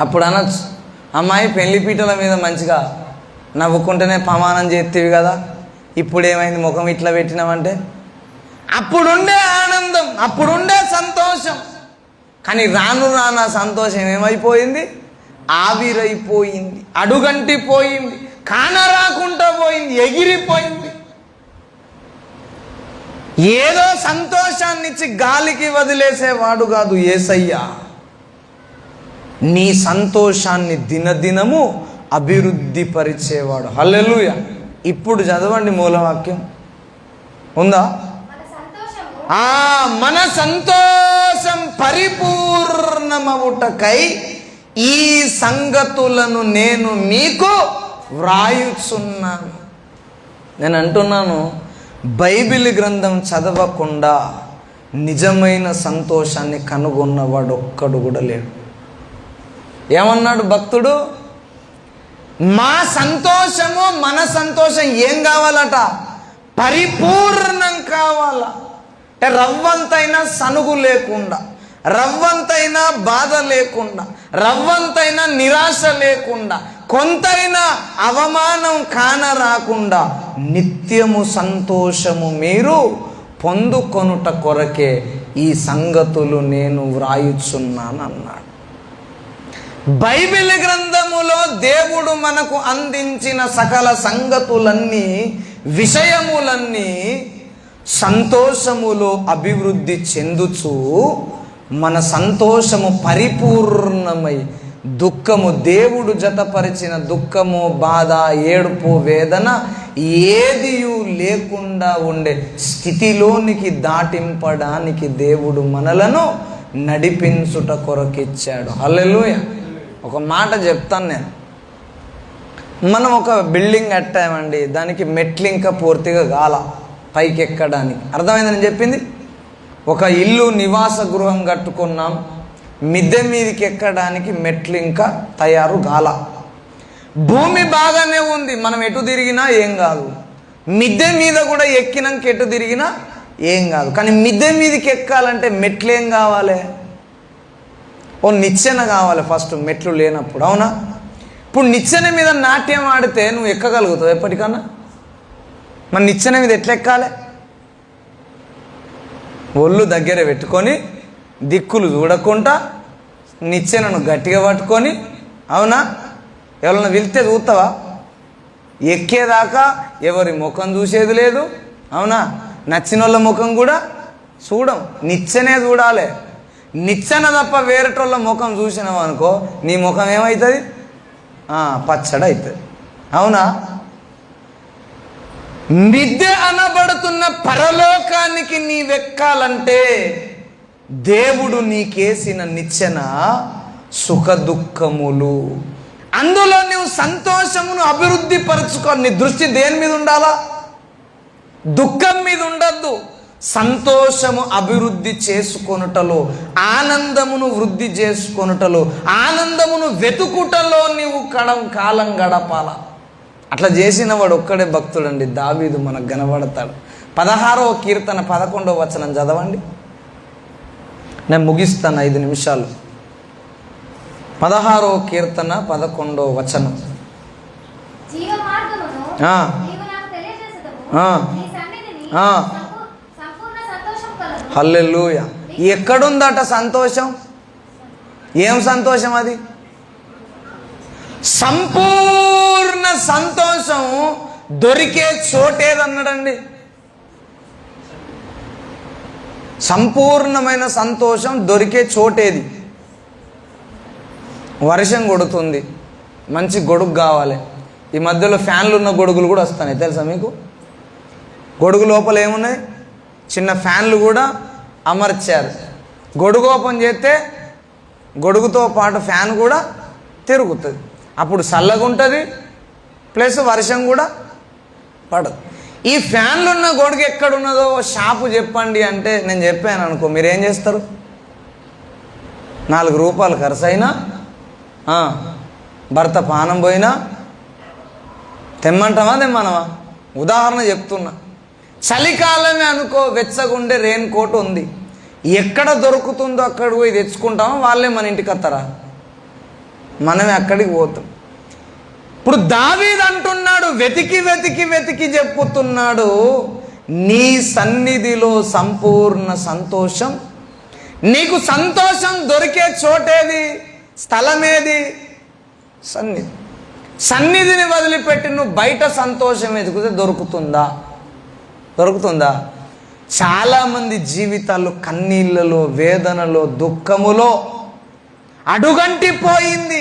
అప్పుడు అనొచ్చు, అమ్మాయి పెళ్లి పీటల మీద మంచిగా నవ్వుకుంటేనే ప్రమాణం చేస్తేవి కదా, ఇప్పుడు ఏమైంది ముఖం ఇట్లా పెట్టినామంటే? అప్పుడుండే ఆనందం, అప్పుడుండే సంతోషం. కానీ రాను రాను ఆ సంతోషం ఏమైపోయింది? ఆవిరైపోయింది, అడుగంటిపోయింది, కానరాకుండా పోయింది, ఎగిరిపోయింది. ఏదో సంతోషాన్ని ఇచ్చి గాలికి వదిలేసేవాడు కాదు యేసయ్య. నీ సంతోషాన్ని దినదినము అభివృద్ధి పరిచేవాడు. హల్లెలూయా. ఇప్పుడు చదవండి మూలవాక్యం. ఉందా? మన సంతోషం పరిపూర్ణమవుటకై ఈ సంగతులను నేను మీకు వ్రాయుచున్నాను. నేను అంటున్నాను, బైబిల్ గ్రంథం చదవకుండా నిజమైన సంతోషాన్ని కనుగొన్నవాడు ఒక్కడు కూడా లేడు. ఏమన్నాడు భక్తుడు? మా సంతోషము, మన సంతోషం ఏం కావాలట? పరిపూర్ణం కావాలా అంటే రవ్వంతైనా సనుగు లేకుండా, రవ్వంతైనా బాధ లేకుండా, రవ్వంతైనా నిరాశ లేకుండా, కొంతైనా అవమానం కానరాకుండా నిత్యము సంతోషము మీరు పొందుకొనుట కొరకే ఈ సంగతులు నేను వ్రాయుచున్నాను అన్నాడు. బైబిల్ గ్రంథములో దేవుడు మనకు అందించిన సకల సంగతులన్నీ, విషయములన్నీ సంతోషములో అభివృద్ధి చెందుచు మన సంతోషము పరిపూర్ణమై, దుఃఖము, దేవుడు జతపరిచిన దుఃఖము, బాధ, ఏడుపు, వేదన ఏదియూ లేకుండా ఉండే స్థితిలోనికి దాటింపడానికి దేవుడు మనలను నడిపించుట కొరకిచ్చాడు. హల్లెలూయా. ఒక మాట చెప్తాను నేను. మనం ఒక బిల్డింగ్ కట్టామండి, దానికి మెట్లు ఇంకా పూర్తిగా గాల పైకి ఎక్కడానికి. అర్థమైంది నేను చెప్పింది? ఒక ఇల్లు నివాస గృహం కట్టుకున్నాం, మిద్దె మీదకి ఎక్కడానికి మెట్లు ఇంకా తయారు గాల. భూమి బాగానే ఉంది, మనం ఎటు తిరిగినా ఏం కాదు. మిద్దె మీద కూడా ఎక్కినాక ఎటు తిరిగినా ఏం కాదు. కానీ మిద్దె మీదకి ఎక్కాలంటే మెట్లు ఏం కావాలి? ఓ నిచ్చెన కావాలి ఫస్ట్, మెట్లు లేనప్పుడు. అవునా? ఇప్పుడు నిచ్చెన మీద నాట్యం ఆడితే నువ్వు ఎక్కగలుగుతావు ఎప్పటికన్నా? మన నిచ్చెన మీద ఎట్లా ఎక్కాలి? ఒళ్ళు దగ్గర పెట్టుకొని, దిక్కులు చూడకుండా, నిచ్చెనను గట్టిగా పట్టుకొని, అవునా? ఎవరన్నా వెళ్తే చూస్తావా? ఎక్కేదాకా ఎవరి ముఖం చూసేది లేదు, అవునా? నచ్చిన వాళ్ళ ముఖం కూడా చూడం, నిచ్చెనే చూడాలి. నిచ్చెన తప్ప వేరేటోళ్ళ ముఖం చూసినావు అనుకో, నీ ముఖం ఏమవుతుంది? పచ్చడి అవుతుంది. అవునా? మిద్దె అనబడుతున్న పరలోకానికి నీవెక్కాలంటే దేవుడు నీకేసిన నిచ్చెన సుఖ దుఃఖములు. అందులో నువ్వు సంతోషమును అభివృద్ధి పరుచుకో. నీ దృష్టి దేని మీద ఉండాలా? దుఃఖం మీద ఉండద్దు. సంతోషము అభివృద్ధి చేసుకొనుటలో, ఆనందమును వృద్ధి చేసుకొనుటలో, ఆనందమును వెతుకుటలో నీవు కాలం గడపాల. అట్లా చేసిన వాడు ఒక్కడే భక్తుడండి. దావీదు మనకు కనబడతాడు. 16వ కీర్తన 11వ వచనం చదవండి. నేను ముగిస్తాను 5 నిమిషాలు. 16వ కీర్తన 11వ వచనం. హల్లెలూయా. ఎక్కడుందట సంతోషం? ఏం సంతోషం అది? సంపూర్ణ సంతోషం దొరికే చోటేదన్నాడండి? సంపూర్ణమైన సంతోషం దొరికే చోటేది? వర్షం కొడుతుంది, మంచి గొడుగు కావాలి. ఈ మధ్యలో ఫ్యాన్లు ఉన్న గొడుగులు కూడా వస్తున్నాయి, తెలుసా మీకు? గొడుగు లోపల ఏమున్నాయి? చిన్న ఫ్యాన్లు కూడా అమర్చారు. గొడుగు ఓపెన్ చేస్తే గొడుగుతో పాటు ఫ్యాన్ కూడా తిరుగుతుంది. అప్పుడు చల్లగా ఉంటుంది, ప్లస్ వర్షం కూడా పడదు. ఈ ఫ్యాన్లు ఉన్న గొడుగు ఎక్కడున్నదో షాపు చెప్పండి అంటే నేను చెప్పాను అనుకో, మీరేం చేస్తారు? 4 రూపాయలు ఖర్చు అయినా, భర్త పానం పోయినా తెమ్మంటావా తెమ్మనవా? ఉదాహరణ చెప్తున్నా. చలికాలమే అనుకో, వెచ్చగుండే రెయిన్ కోట్ ఉంది, ఎక్కడ దొరుకుతుందో అక్కడ పోయి తెచ్చుకుంటామా? వాళ్ళే మన ఇంటికి వస్తారా? మనమే అక్కడికి పోతాం. ఇప్పుడు దావీదు అంటున్నాడు, వెతికి వెతికి వెతికి చెప్పుతున్నాడు, నీ సన్నిధిలో సంపూర్ణ సంతోషం. నీకు సంతోషం దొరికే చోటేది? స్థలమేది? సన్నిధి. సన్నిధిని వదిలిపెట్టి నువ్వు బయట సంతోషం వెతికితే దొరుకుతుందా? దొరుకుతుందా? చాలామంది జీవితాలు కన్నీళ్ళలో, వేదనలో, దుఃఖములో అడుగంటిపోయింది.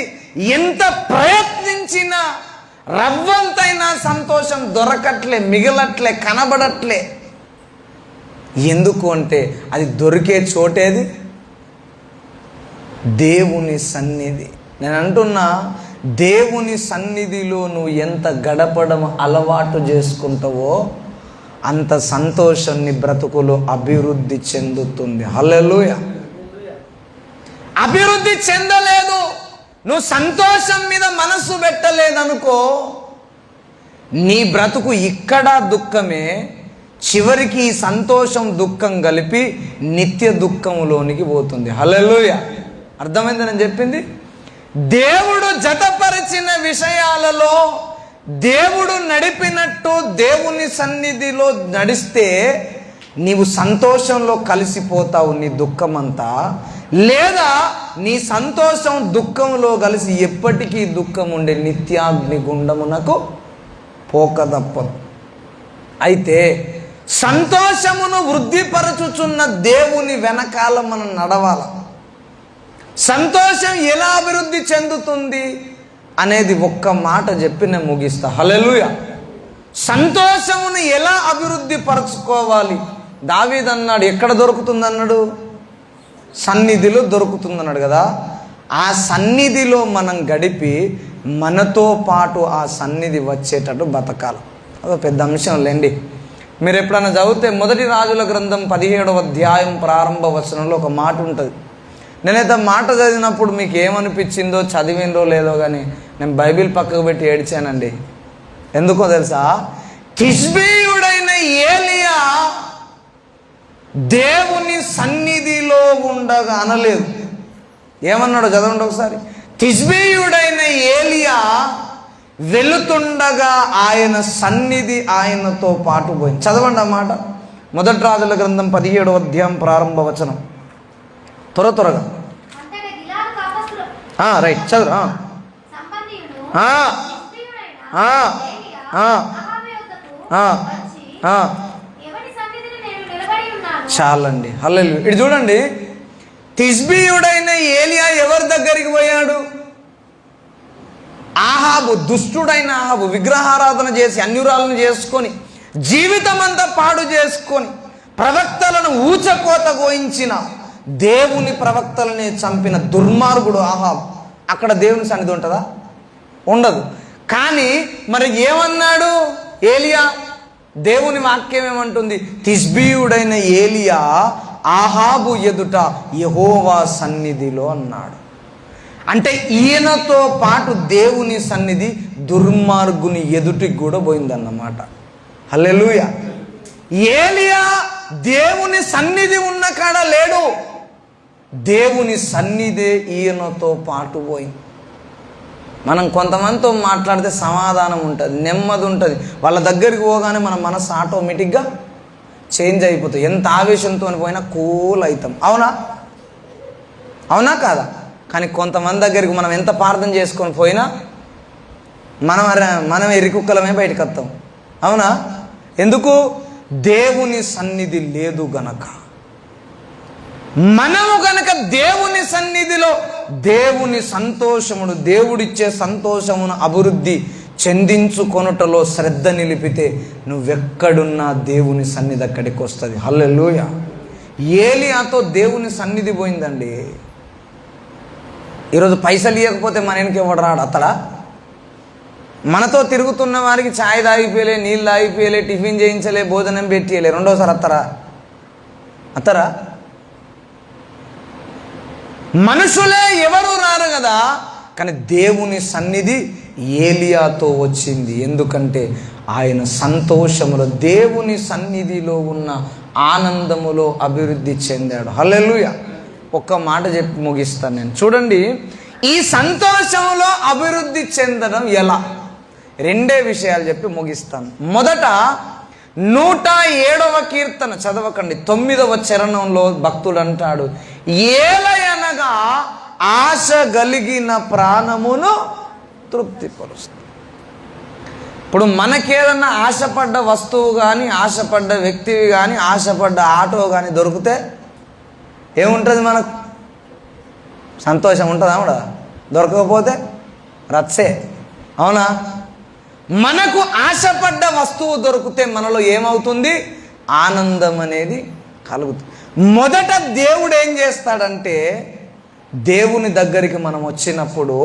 ఎంత ప్రయత్నించినా రవ్వంతైనా సంతోషం దొరకట్లే, మిగలట్లే, కనబడట్లే. ఎందుకు అంటే అది దొరికే చోటేది? దేవుని సన్నిధి. నేను అంటున్నా, దేవుని సన్నిధిలో నువ్వు ఎంత గడపడం అలవాటు చేసుకుంటావో అంత సంతోషం నీ బ్రతుకులో అభివృద్ధి చెందుతుంది. హల్లెలూయా. అభివృద్ధి చెందలేదు, నువ్వు సంతోషం మీద మనసు పెట్టలేదనుకో, నీ బ్రతుకు ఇక్కడ దుఃఖమే, చివరికి ఈ సంతోషం దుఃఖం కలిపి నిత్య దుఃఖంలోనికి పోతుంది. హల్లెలూయా. అర్థమైంది నేను చెప్పింది? దేవుడు జతపరిచిన విషయాలలో దేవుడు నడిపినట్టు దేవుని సన్నిధిలో నడిస్తే నీవు సంతోషంలో కలిసిపోతావు నీ దుఃఖమంతా. లేదా నీ సంతోషం దుఃఖంలో కలిసి ఎప్పటికీ దుఃఖం ఉండే నిత్యాగ్ని గుండమునకు పోక తప్పదు. అయితే సంతోషమును వృద్ధిపరచుచున్న దేవుని వెనకాల మనం నడవాల. సంతోషం ఎలా అభివృద్ధి చెందుతుంది అనేది ఒక్క మాట చెప్పి నేను ముగిస్తా. హల్లెలూయా. సంతోషమును ఎలా అభివృద్ధి పరచుకోవాలి? దావీదు అన్నాడు, ఎక్కడ దొరుకుతుంది అన్నాడు? సన్నిధిలో దొరుకుతుంది అన్నాడు కదా. ఆ సన్నిధిలో మనం గడిపి మనతో పాటు ఆ సన్నిధి వచ్చేటట్టు బతకాలి. అదో పెద్ద అంశం లేండి. మీరు ఎప్పుడైనా చదివితే మొదటి రాజుల గ్రంథం 17వ అధ్యాయం ప్రారంభ వచనంలో ఒక మాట ఉంటుంది. నేనైతే మాట చదివినప్పుడు మీకు ఏమనిపించిందో, చదివిందో లేదో కానీ నేను బైబిల్ పక్కకు పెట్టి ఏడ్చానండి. ఎందుకో తెలుసా? తిష్బీయుడైన ఏలియా దేవుని సన్నిధిలో ఉండగా అనలేదు. ఏమన్నాడు చదవండి ఒకసారి. తిష్బీయుడైన ఏలియా వెళుతుండగా ఆయన సన్నిధి ఆయనతో పాటు పోయింది. చదవండి ఆ మాట. మొదటి రాజుల గ్రంథం 17వ అధ్యాయం ప్రారంభ వచనం. త్వరగా రైట్ చదువు. చాలండి. హల్లెలూయా. ఇటు చూడండి, తిష్బీయుడైన ఏలియా ఎవరి దగ్గరికి పోయాడు? ఆహాబు, దుష్టుడైన ఆహాబు విగ్రహారాధన చేసి అన్యురాలను చేసుకొని జీవితం అంతా పాడు చేసుకొని ప్రవక్తలను ఊచకోత గోయించిన దేవుని ప్రవక్తలనే చంపిన దుర్మార్గుడు ఆహాబు. అక్కడ దేవుని సన్నిధి ఉంటుందా? ఉండదు. కానీ మరి ఏమన్నాడు ఏలియా? దేవుని వాక్యం ఏమంటుంది? తిష్బీయుడైన ఏలియా ఆహాబు ఎదుట యెహోవా సన్నిధిలో అన్నాడు. అంటే ఈయనతో పాటు దేవుని సన్నిధి దుర్మార్గుని ఎదుటికి కూడా పోయిందన్నమాట. హల్లెలూయా. ఏలియా దేవుని సన్నిధి ఉన్న కాడ లేడు, దేవుని సన్నిధే ఈయనతో పాటు పోయింది. మనం కొంతమందితో మాట్లాడితే సమాధానం ఉంటుంది, నెమ్మది ఉంటుంది. వాళ్ళ దగ్గరికి పోగానే మన మనసు ఆటోమేటిక్గా చేంజ్ అయిపోతుంది. ఎంత ఆవేశంతో పోయినా కూల్ అవుతాం. అవునా? అవునా కాదా? కానీ కొంతమంది దగ్గరికి మనం ఎంత ప్రార్థన చేసుకొని పోయినా మనం ఎరికుక్కలమే బయటకు వస్తాం. అవునా? ఎందుకు? దేవుని సన్నిధి లేదు గనక. మనము గనక దేవుని సన్నిధిలో దేవుని సంతోషమును, దేవుడిచ్చే సంతోషమును అభివృద్ధి చెందించుకొనుటలో శ్రద్ధ నిలిపితే నువ్వెక్కడున్నా దేవుని సన్నిధి అక్కడికి వస్తుంది. హల్లెలూయా. ఏలియాతో దేవుని సన్నిధి పోయిందండి. ఈరోజు పైసలు ఇవ్వకపోతే మన వెనక ఎవడు రాడు అతడా? మనతో తిరుగుతున్న వారికి ఛాయ్ తాగిపోయలే, నీళ్ళు తాగిపోయలే, టిఫిన్ చేయించలే, భోజనం పెట్టియలే, రెండోసారి అత్తరా? మనుషులే ఎవరు రారు కదా. కానీ దేవుని సన్నిధి ఏలియాతో వచ్చింది. ఎందుకంటే ఆయన సంతోషములో, దేవుని సన్నిధిలో ఉన్న ఆనందములో అభివృద్ధి చెందాడు. హల్లెలూయా. ఒక్క మాట చెప్పి ముగిస్తాను నేను. చూడండి, ఈ సంతోషంలో అభివృద్ధి చెందడం ఎలా? రెండే విషయాలు చెప్పి ముగిస్తాను. మొదట 107వ కీర్తన చదవకండి, 9వ చరణంలో భక్తుడు అంటాడు, ఏలయనగా ఆశ కలిగిన ప్రాణమును తృప్తిపరుస్తుంది. ఇప్పుడు మనకేదన్నా ఆశపడ్డ వస్తువు కానీ, ఆశపడ్డ వ్యక్తివి కానీ, ఆశపడ్డ ఆటో కానీ దొరికితే ఏముంటుంది? మనకు సంతోషం ఉంటుందా? కూడా దొరకకపోతే రచ్చే. అవునా? మనకు ఆశపడ్డ వస్తువు దొరికితే మనలో ఏమవుతుంది? ఆనందం అనేది కలుగుతుంది. మొదట దేవుడు ఏం చేస్తాడంటే, దేవుని దగ్గరికి మనం వచ్చినప్పుడు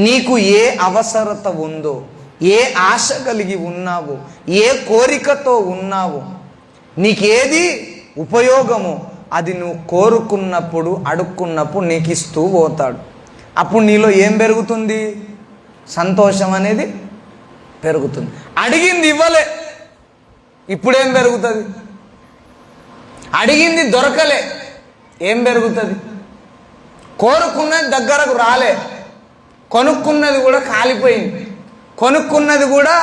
నీకు ఏ అవసరత ఉందో, ఏ ఆశ కలిగి ఉన్నావు, ఏ కోరికతో ఉన్నావు, నీకేది ఉపయోగమో అది నువ్వు కోరుకున్నప్పుడు, అడుక్కున్నప్పుడు నీకు ఇస్తూ పోతాడు. అప్పుడు నీలో ఏం పెరుగుతుంది? సంతోషం అనేది పెరుగుతుంది. అడిగింది ఇవ్వలే, ఇప్పుడేం పెరుగుతుంది? అడిగింది దొరకలే, ఏం పెరుగుతుంది? కోరుకున్నది దగ్గరకు రాలే, కొనుక్కున్నది కూడా కాలిపోయింది, కొనుక్కున్నది కూడా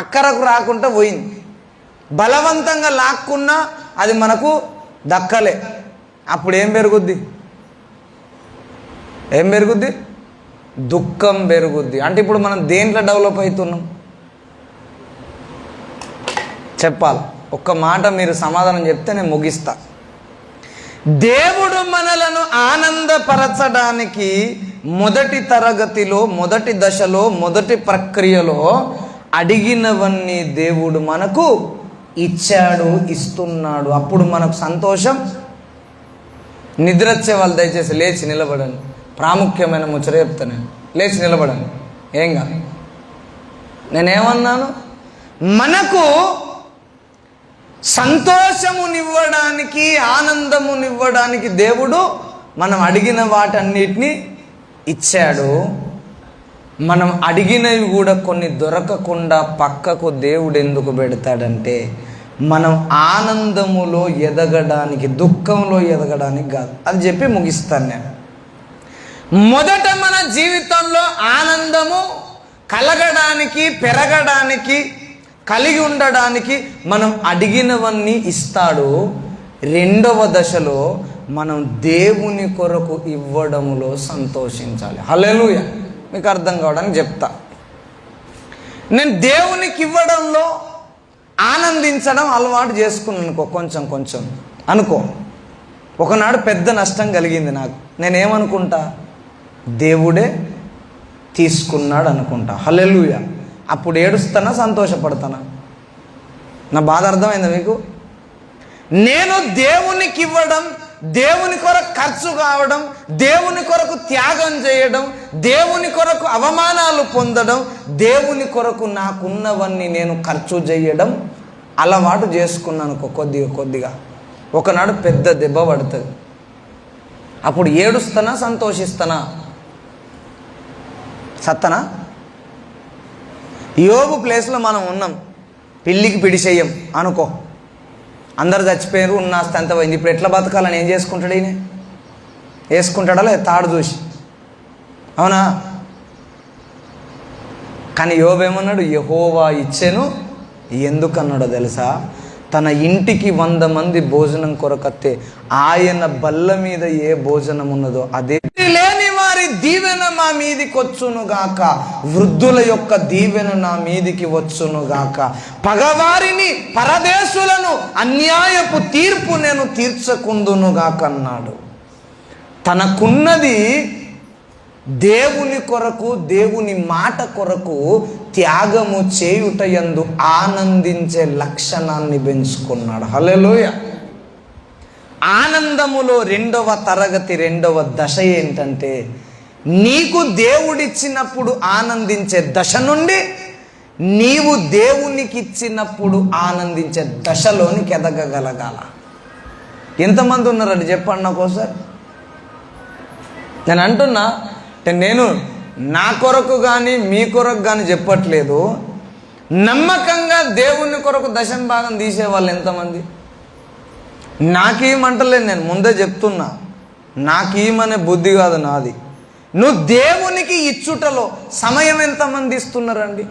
అక్కరకు రాకుండా పోయింది. బలవంతంగా లాక్కున్నా అది మనకు దక్కలే. అప్పుడు ఏం పెరుగుద్ది? ఏం పెరుగుద్ది? దుఃఖం పెరుగుద్ది. అంటే ఇప్పుడు మనం దేంట్లో డెవలప్ అవుతున్నాం చెప్పాలి. ఒక్క మాట మీరు సమాధానం చెప్తే నేను ముగిస్తా. దేవుడు మనలను ఆనందపరచడానికి మొదటి తరగతిలో, మొదటి దశలో, మొదటి ప్రక్రియలో అడిగినవన్నీ దేవుడు మనకు ఇచ్చాడు, ఇస్తున్నాడు. అప్పుడు మనకు సంతోషం. నిద్ర వచ్చే వాళ్ళు దయచేసి లేచి నిలబడండి. ప్రాముఖ్యమైన ముచ్చట చెప్తాను. లేచి నిలబడండి. ఏం కాదు. నేనేమన్నాను? మనకు సంతోషమునివ్వడానికి, ఆనందమునివ్వడానికి దేవుడు మనం అడిగిన వాటన్నిటినీ ఇచ్చాడు. మనం అడిగినవి కూడా కొన్ని దొరకకుండా పక్కకు దేవుడు ఎందుకు పెడతాడంటే మనం ఆనందములో ఎదగడానికి, దుఃఖంలో ఎదగడానికి కాదు. అది చెప్పి ముగిస్తాను నేను. మొదట మన జీవితంలో ఆనందము కలగడానికి, పెరగడానికి, కలిగి ఉండడానికి మనం అడిగినవన్నీ ఇస్తాడు. రెండవ దశలో మనం దేవుని కొరకు ఇవ్వడంలో సంతోషించాలి. హల్లెలూయా. మీకు అర్థం కావడానికి చెప్తా. నేను దేవునికి ఇవ్వడంలో ఆనందించడం అలవాటు చేసుకున్నాను అనుకో, కొంచెం కొంచెం అనుకో. ఒకనాడు పెద్ద నష్టం కలిగింది నాకు. నేనేమనుకుంటా? దేవుడే తీసుకున్నాడు అనుకుంటా. హల్లెలూయా. అప్పుడు ఏడుస్తానా, సంతోషపడతానా? నా బాధ అర్థమైందా మీకు? నేను దేవునికి ఇవ్వడం, దేవుని కొరకు ఖర్చు కావడం, దేవుని కొరకు త్యాగం చేయడం, దేవుని కొరకు అవమానాలు పొందడం, దేవుని కొరకు నాకున్నవన్నీ నేను ఖర్చు చేయడం అలవాటు చేసుకున్నాను కొద్దిగా కొద్దిగా. ఒకనాడు పెద్ద దెబ్బ పడుతుంది. అప్పుడు ఏడుస్తానా, సంతోషిస్తానా? సత్తనా? యోబు ప్లేస్లో మనం ఉన్నాం. పిల్లికి పిడిచెయ్యం అనుకో. అందరు చచ్చిపోయారు, ఉన్నాస్తి అంత పోయింది. ఇప్పుడు ఎట్లా బతకాలని ఏం చేసుకుంటాడు? ఈయన వేసుకుంటాడా లేదా? తాడు చూసి. అవునా? కానీ యోబు ఏమన్నాడు? యెహోవా ఇచ్చెను. ఎందుకన్నాడో తెలుసా? తన ఇంటికి 100 మంది భోజనం కొరకత్తే ఆయన బల్ల మీద ఏ భోజనం ఉన్నదో అదే. లేని వారి దీవెన మా మీదికి వచ్చునుగాక, వృద్ధుల యొక్క దీవెన నా మీదికి వచ్చునుగాక, పగవారిని, పరదేశులను అన్యాయపు తీర్పు నేను తీర్చకుందునుగాక అన్నాడు. తనకున్నది దేవుని కొరకు, దేవుని మాట కొరకు త్యాగము చేయుటయందు ఆనందించే లక్షణాన్ని పెంచుకున్నాడు. హల్లెలూయా. ఆనందములో రెండవ తరగతి, రెండవ దశ ఏంటంటే నీకు దేవుడిచ్చినప్పుడు ఆనందించే దశ నుండి నీవు దేవునికి ఇచ్చినప్పుడు ఆనందించే దశలోనికి ఎదగగలగాల. ఎంతమంది ఉన్నారండి చెప్పండి నాకు ఒకసారి. నేను అంటున్నా, నేను నా కొరకు కానీ మీ కొరకు కానీ చెప్పట్లేదు. నమ్మకంగా దేవుని కొరకు దశమ భాగం తీసేవాళ్ళు ఎంతమంది? నాకేమంటలేదు, నేను ముందే చెప్తున్నా. నాకేమనే బుద్ధి కాదు నాది. నువ్వు దేవునికి ఇచ్చుటలో సమయం ఎంతమంది ఇస్తున్నారండి?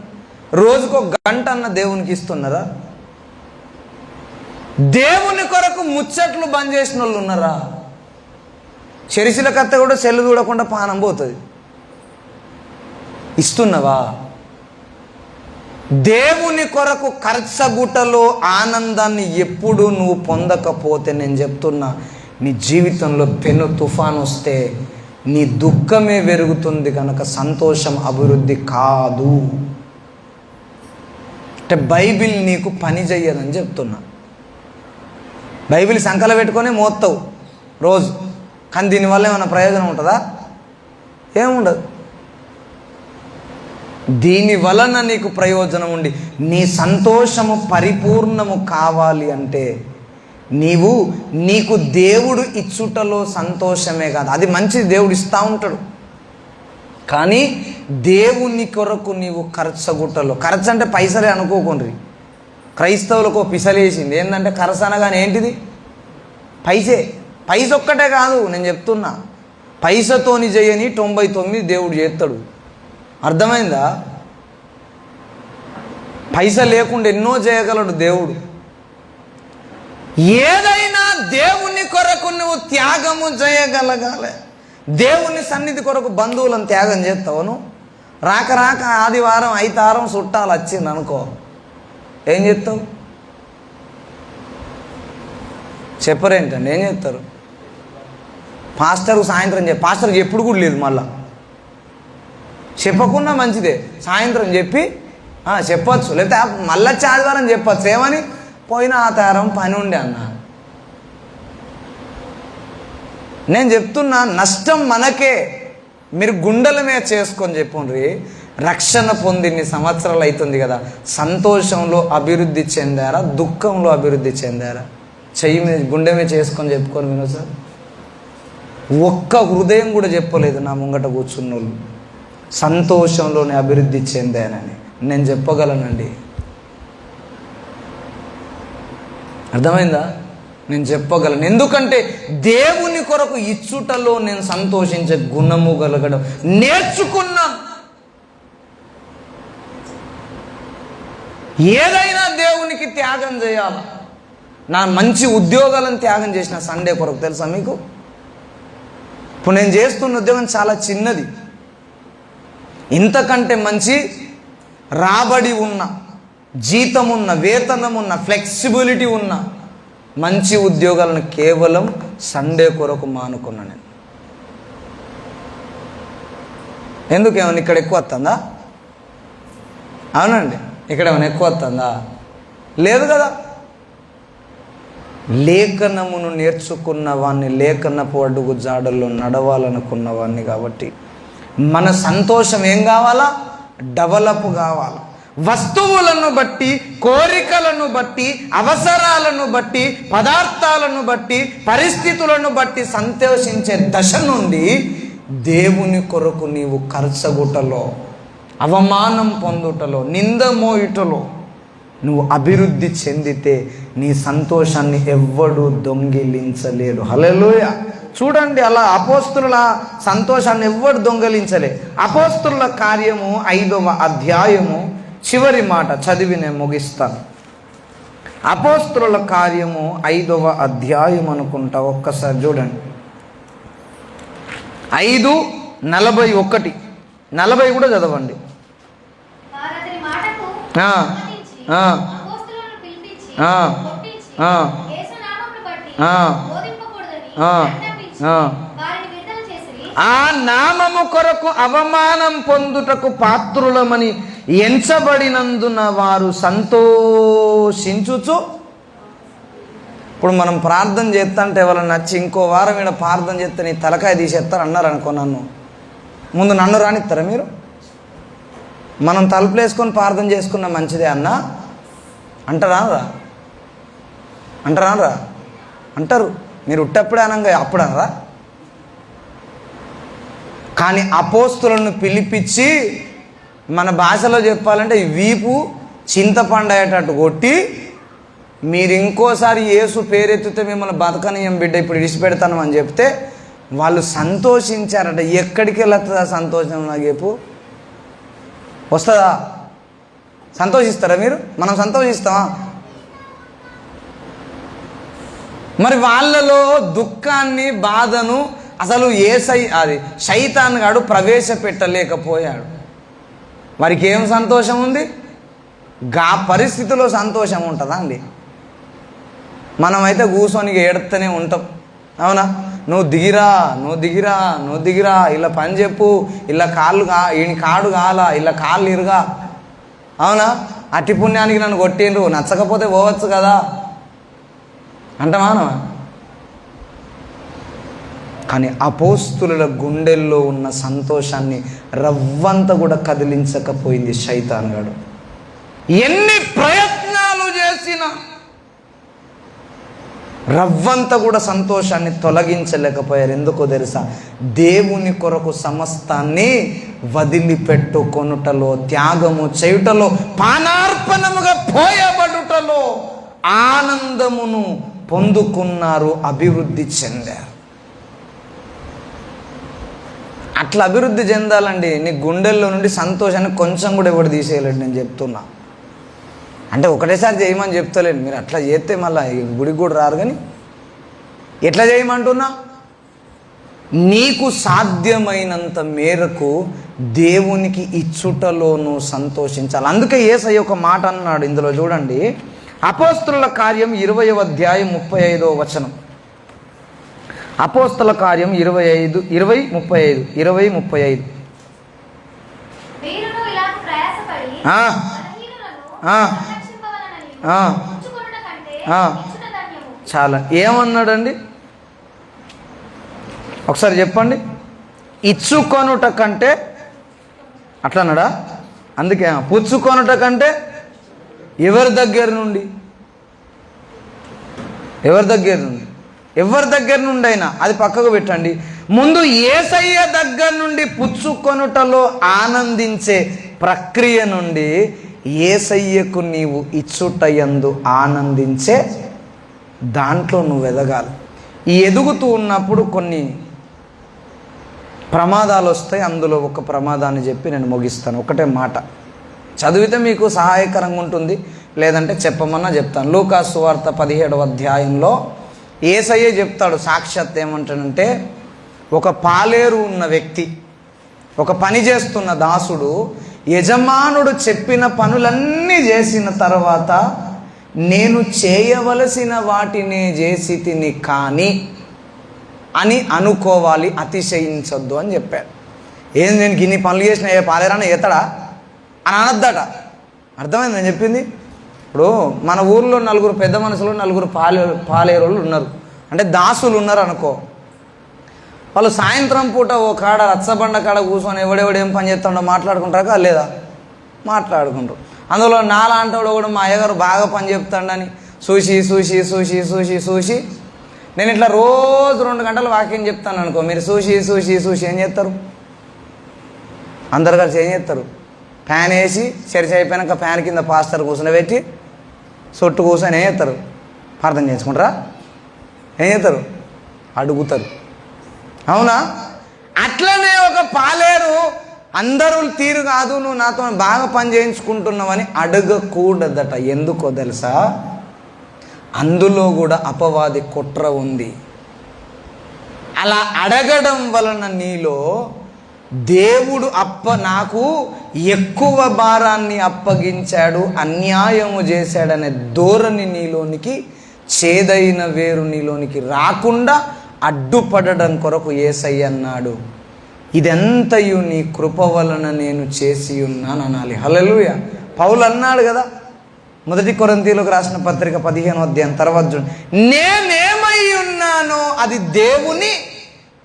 రోజుకో గంట అన్న దేవునికి ఇస్తున్నారా? దేవుని కొరకు ముచ్చట్లు బంద్ చేసిన వాళ్ళు ఉన్నారా? చెరిసిన కత్త కూడా సెల్లు చూడకుండా పానం పోతుంది. ఇస్తున్నావా? దేవుని కొరకు ఖర్చగుటలో ఆనందాన్ని ఎప్పుడు నువ్వు పొందకపోతే నేను చెప్తున్నా, నీ జీవితంలో పెను తుఫాను వస్తే నీ దుఃఖమే పెరుగుతుంది కనుక సంతోషం అభివృద్ధి కాదు. అంటే బైబిల్ నీకు పని చెయ్యదని చెప్తున్నా. బైబిల్ సంకల పెట్టుకొని మోస్తావు రోజు, కానీ దీనివల్ల ఏమైనా ప్రయోజనం ఉంటుందా? ఏముండదు. దీని వలన నీకు ప్రయోజనం ఉండి నీ సంతోషము పరిపూర్ణము కావాలి అంటే నీకు దేవుడు ఇచ్చుటలో సంతోషమే కాదు, అది మంచిది, దేవుడు ఇస్తూ ఉంటాడు. కానీ దేవుని కొరకు నీవు ఖర్చగుటలో, ఖర్చు అంటే పైసలే అనుకోకుండ్రి, క్రైస్తవులకు పిసలేసింది ఏంటంటే కరసనగానే ఏంటిది? పైస ఒక్కటే కాదు, నేను చెప్తున్నా, పైసతోని చేయని 99 దేవుడు చేస్తాడు. అర్థమైందా? పైస లేకుండా ఎన్నో చేయగలడు దేవుడు. ఏదైనా దేవుని కొరకు నువ్వు త్యాగము చేయగలగాలి. దేవుని సన్నిధి కొరకు బంధువులను త్యాగం చేస్తావు. నువ్వు రాక ఆదివారం ఐతారం చుట్టాలు వచ్చింది అనుకో, ఏం చేస్తావు? చెప్పరేంటండి, ఏం చేస్తారు? పాస్టర్కు సాయంత్రం పాస్టర్కి ఎప్పుడు కూడా లేదు, మళ్ళా చెప్పకుండా మంచిదే. సాయంత్రం చెప్పి చెప్పచ్చు, లేకపోతే మళ్ళీ ఆదివారం చెప్పచ్చు. ఏమని? పోయిన ఆతారం పని ఉండే అన్న. నేను చెప్తున్నా, నష్టం మనకే. మీరు గుండెల మీద చేసుకొని చెప్పుండ్రి. రక్షణ పొందిన్ని సంవత్సరాలు అవుతుంది కదా, సంతోషంలో అభివృద్ధి చెందారా, దుఃఖంలో అభివృద్ధి చెందారా? చెయ్యి మీద గుండె మీద చేసుకొని చెప్పుకొని విను సార్. ఒక్క హృదయం కూడా చెప్పలేదు నా ముంగట కూర్చున్న వాళ్ళు సంతోషంలోనే అభివృద్ధి చెందానని. నేను చెప్పగలనండి. అర్థమైందా? నేను చెప్పగలను. ఎందుకంటే దేవుని కొరకు ఇచ్చుటలో నేను సంతోషించే గుణము కలగడం నేర్చుకున్నాను. ఏదైనా దేవునికి త్యాగం చేయాలి. నా మంచి ఉద్యోగాలను త్యాగం చేసిన సండే కొరకు, తెలుసా మీకు? ఇప్పుడు నేను చేస్తున్న ఉద్యోగం చాలా చిన్నది. ఇంతకంటే మంచి రాబడి ఉన్న, జీతం ఉన్న, వేతనం ఉన్న, ఫ్లెక్సిబిలిటీ ఉన్న మంచి ఉద్యోగాలను కేవలం సండే కొరకు మానుకున్నా నేను. ఎందుకు? ఏమైనా ఇక్కడ ఎక్కువ వస్తుందా? అవునండి, ఇక్కడ ఏమైనా ఎక్కువ వస్తుందా? లేదు కదా. లేఖనమును నేర్చుకున్న వాడిని, లేఖనపు అడుగు జాడల్లో నడవాలనుకున్న వాడిని. కాబట్టి మన సంతోషం ఏం కావాలా? డెవలప్ కావాలా. వస్తువులను బట్టి, కోరికలను బట్టి, అవసరాలను బట్టి, పదార్థాలను బట్టి, పరిస్థితులను బట్టి సంతోషించే దశ నుండి దేవుని కొరకు నీవు ఖర్చగుటలో, అవమానం పొందుటలో, నింద మోయుటలో నువ్వు అభివృద్ధి చెందితే నీ సంతోషాన్ని ఎవ్వడు దొంగిలించలేడు. హల్లెలూయా. చూడండి, అలా అపోస్తుల సంతోషాన్ని ఎవ్వడు దొంగిలించలే. అపోస్తుల కార్యము 5వ అధ్యాయము చివరి మాట చదివి నేను ముగిస్తాను. అపోస్తుల కార్యము 5వ అధ్యాయం అనుకుంటా, ఒక్కసారి చూడండి. 5:41, 40 కూడా చదవండి. ఆ నామము కొరకు అవమానం పొందుటకు పాత్రులమని ఎంచబడినందున వారు సంతోషించుచు. ఇప్పుడు మనం ప్రార్థన చేస్తుంటే ఎవరైనా నచ్చి ఇంకో వారం ఈడ ప్రార్థన చేస్తే నీ తలకాయ తీసేస్తారు అన్నారు అనుకో, నన్ను ముందు నన్ను రానిస్తారా మీరు? మనం తలుపులు వేసుకొని ప్రార్థన చేసుకున్న మంచిదే అన్న అంటారా? అంటారు. మీరు ఉట్టప్పుడే అనంగా అప్పుడు అనరా? కానీ అపోస్తులను పిలిపించి మన భాషలో చెప్పాలంటే వీపు చింతపండు అయ్యేటట్టు కొట్టి, మీరు ఇంకోసారి యేసు పేరెత్తితే మిమ్మల్ని బతకనీయం బిడ్డ, ఇప్పుడు విడిచిపెడతాను అని చెప్తే వాళ్ళు సంతోషించారట. ఎక్కడికి వెళ్తుందా సంతోషం? నాకు చెప్పు, వస్తుందా? సంతోషిస్తారా మీరు? మనం సంతోషిస్తామా? మరి వాళ్ళలో దుఃఖాన్ని, బాధను అసలు అది శైతాన్ గాడు ప్రవేశపెట్టలేకపోయాడు. వారికి ఏం సంతోషం ఉంది? గా పరిస్థితిలో సంతోషం ఉంటుందా అండి? మనమైతే కూర్చొని ఏడుతూనే ఉంటాం, అవునా? నువ్వు దిగిరా, ఇలా పని చెప్పు, ఇలా ఈయన కాడు కాలా, ఇలా కాళ్ళు ఇరుగా, అవునా? అట్టి పుణ్యానికి నన్ను కొట్టిండ్రు, నచ్చకపోతే పోవచ్చు కదా అంటమానవా? కానీ అపోస్తుల గుండెల్లో ఉన్న సంతోషాన్ని రవ్వంత కూడా కదిలించకపోయింది శైతాన్ గాడు. ఎన్ని ప్రయత్నాలు చేసినా రవ్వంత కూడా సంతోషాన్ని తొలగించలేకపోయారు. ఎందుకో తెలుసా? దేవుని కొరకు సమస్తాన్ని వదిలిపెట్టుకొనుటలో, త్యాగము చేయుటలో, పానార్పణముగా పోయబడుటలో దేవుళ్ళలో ఆనందమును పొందుకున్నారు, అభివృద్ధి చెందారు. అట్లా అభివృద్ధి చెందాలండి. నీ గుండెల్లో నుండి సంతోషాన్ని కొంచెం కూడా ఎవడు తీసేయలేడు. నేను చెప్తున్నా, అంటే ఒకటేసారి చేయమని చెప్తలేను. మీరు అట్లా చేస్తే మళ్ళీ గుడికి కూడా రారు. కానీ ఎట్లా చేయమంటున్నా, నీకు సాధ్యమైనంత మేరకు దేవునికి ఇచ్చుటలోనూ సంతోషించాలి. అందుకే యేసయ్య ఒక మాట అన్నాడు ఇందులో చూడండి, అపోస్తలుల కార్యం 20వ అధ్యాయం 35వ వచనం. అపోస్తల కార్యం 20:35. చాలా ఏమన్నాడండి ఒకసారి చెప్పండి. ఇచ్చుకొనుట కంటే అట్లా అన్నాడా? అందుకే పుచ్చుకొనుట కంటే ఎవరి దగ్గర నుండి అయినా అది పక్కకు పెట్టండి. ముందు యేసయ్య దగ్గర నుండి పుచ్చుకొనుటలో ఆనందించే ప్రక్రియ నుండి యేసయ్యకు నీవు ఇచ్చుటయందు ఆనందించే దాంట్లో నువ్వు ఎదగాలి. ఈ ఎదుగుతూ ఉన్నప్పుడు కొన్ని ప్రమాదాలు వస్తాయి. అందులో ఒక ప్రమాదాన్ని చెప్పి నేను ముగిస్తాను. ఒకటే మాట చదివితే మీకు సహాయకరంగా ఉంటుంది, లేదంటే చెప్పమన్నా చెప్తాను. లూకాసు సువార్త 17వ అధ్యాయంలో యేసయ్య చెప్తాడు సాక్షాత్. ఏమంటాడంటే, ఒక పాలేరు ఉన్న వ్యక్తి, ఒక పని చేస్తున్న దాసుడు యజమానుడు చెప్పిన పనులన్నీ చేసిన తర్వాత నేను చేయవలసిన వాటినే చేసి తిని కానీ అని అనుకోవాలి, అతిశయించొద్దు అని చెప్పాడు. ఏం నేను ఇన్ని పనులు చేసిన ఏ పాలేరాన ఏతడా అని అనొద్దట. అర్థమైంది నేను చెప్పింది? ఇప్పుడు మన ఊర్లో నలుగురు పెద్ద మనుషులు, నలుగురు పాలేరులు ఉన్నారు, అంటే దాసులు ఉన్నారు అనుకో. వాళ్ళు సాయంత్రం పూట ఓ కాడ రచ్చబండ కాడ కూర్చొని ఎవడెవడేం పని చేస్తాడో మాట్లాడుకుంటారా లేదా? మాట్లాడుకుంటారు. అందులో నాలాంటోడు కూడా మా అయ్యగారు బాగా పని చెప్తాడని చూసి నేను ఇట్లా రోజు 2 గంటలు వాక్యం చెప్తాను అనుకో. మీరు చూసి ఏం చేస్తారు? అందరు కలిసి ఏం చేస్తారు? ఫ్యాన్ వేసి చర్చ అయిపోయాక ఫ్యాన్ కింద పాస్టర్ కూర్చొని పెట్టి చుట్టూ కూర్చొని ఏం చేస్తారు? ప్రార్థన చేసుకుంటారా? ఏం చేస్తారు? అడుగుతారు. అవునా? అట్లనే ఒక పాలేరు అందరూ తీరు కాదు, నువ్వు నాతో బాగా పని చేయించుకుంటున్నావని అడగకూడదట. ఎందుకో తెలుసా? అందులో కూడా అపవాది కుట్ర ఉంది. అలా అడగడం వలన నీలో దేవుడు నాకు ఎక్కువ భారాన్ని అప్పగించాడు, అన్యాయము చేశాడనే ధోరణి నీలోనికి, చేదైన వేరు నీలోనికి రాకుండా అడ్డుపడడం కొరకు యేసయ్య అన్నాడు, ఇదంతయు నీ కృప వలన నేను చేసి ఉన్నాను అనాలి. హల్లెలూయా. పౌలు అన్నాడు కదా, 1 కొరింథీయులకు రాసిన పత్రిక 15వ అధ్యాయం తర్వాత చూడండి, నేనేమై ఉన్నానో అది దేవుని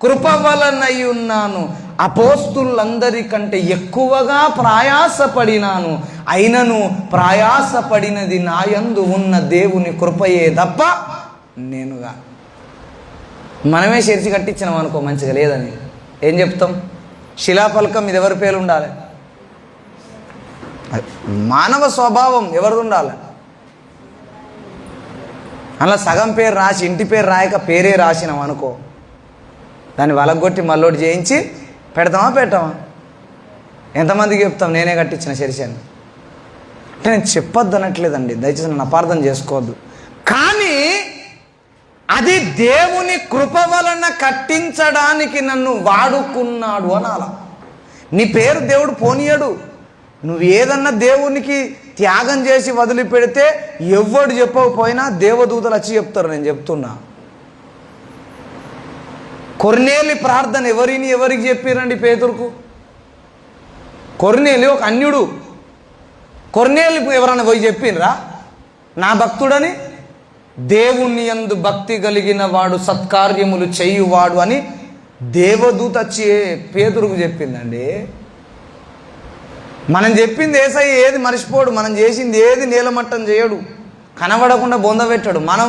కృప వలనై ఉన్నాను, అపోస్తులందరికంటే ఎక్కువగా ప్రయాసపడినాను, అయినను ప్రయాసపడినది నాయందు ఉన్న దేవుని కృపయే తప్ప నేనుగా. మనమే చర్చి కట్టించినాం అనుకో, మంచిగా లేదని ఏం చెప్తాం? శిలాఫలకం మీద ఎవరి పేరు ఉండాలి? మానవ స్వభావం ఎవరిది ఉండాలి? అలా సగం పేరు రాసి ఇంటి పేరు రాయక పేరే రాసినాం అనుకో, దాన్ని వలగొట్టి మళ్ళోటి చేయించి పెడతామా పెట్టామా? ఎంతమందికి చెప్తాం నేనే కట్టించిన చర్చి అని? అంటే నేను చెప్పొద్దు అనట్లేదండి, దయచేసి నన్ను అపార్థం చేసుకోవద్దు. కానీ అది దేవుని కృప వలన కట్టించడానికి నన్ను వాడుకున్నాడు అనాల. నీ పేరు దేవుడు పోనీయడు. నువ్వు ఏదన్నా దేవునికి త్యాగం చేసి వదిలిపెడితే ఎవ్వడు చెప్పకపోయినా దేవదూతలు వచ్చి చెప్తారు. నేను చెప్తున్నా, కొర్నేలి ప్రార్థన ఎవరికి చెప్పారండి? పేతురుకు. కొర్నేలి ఒక అన్యుడు. కొర్నేలికి ఎవరన్నా పోయి చెప్పిండ్రా నా భక్తుడని? దేవుని యందు భక్తి కలిగిన వాడు సత్కార్యములు చేయువాడు అని దేవదూత వచ్చి పేతురుకు చెప్పిందండి. మనం చెప్పింది యేసయ్య ఏది మర్చిపోడు, మనం చేసింది ఏది నీలమట్టం చేయడు, కనబడకుండా బొందబెట్టాడు. మనం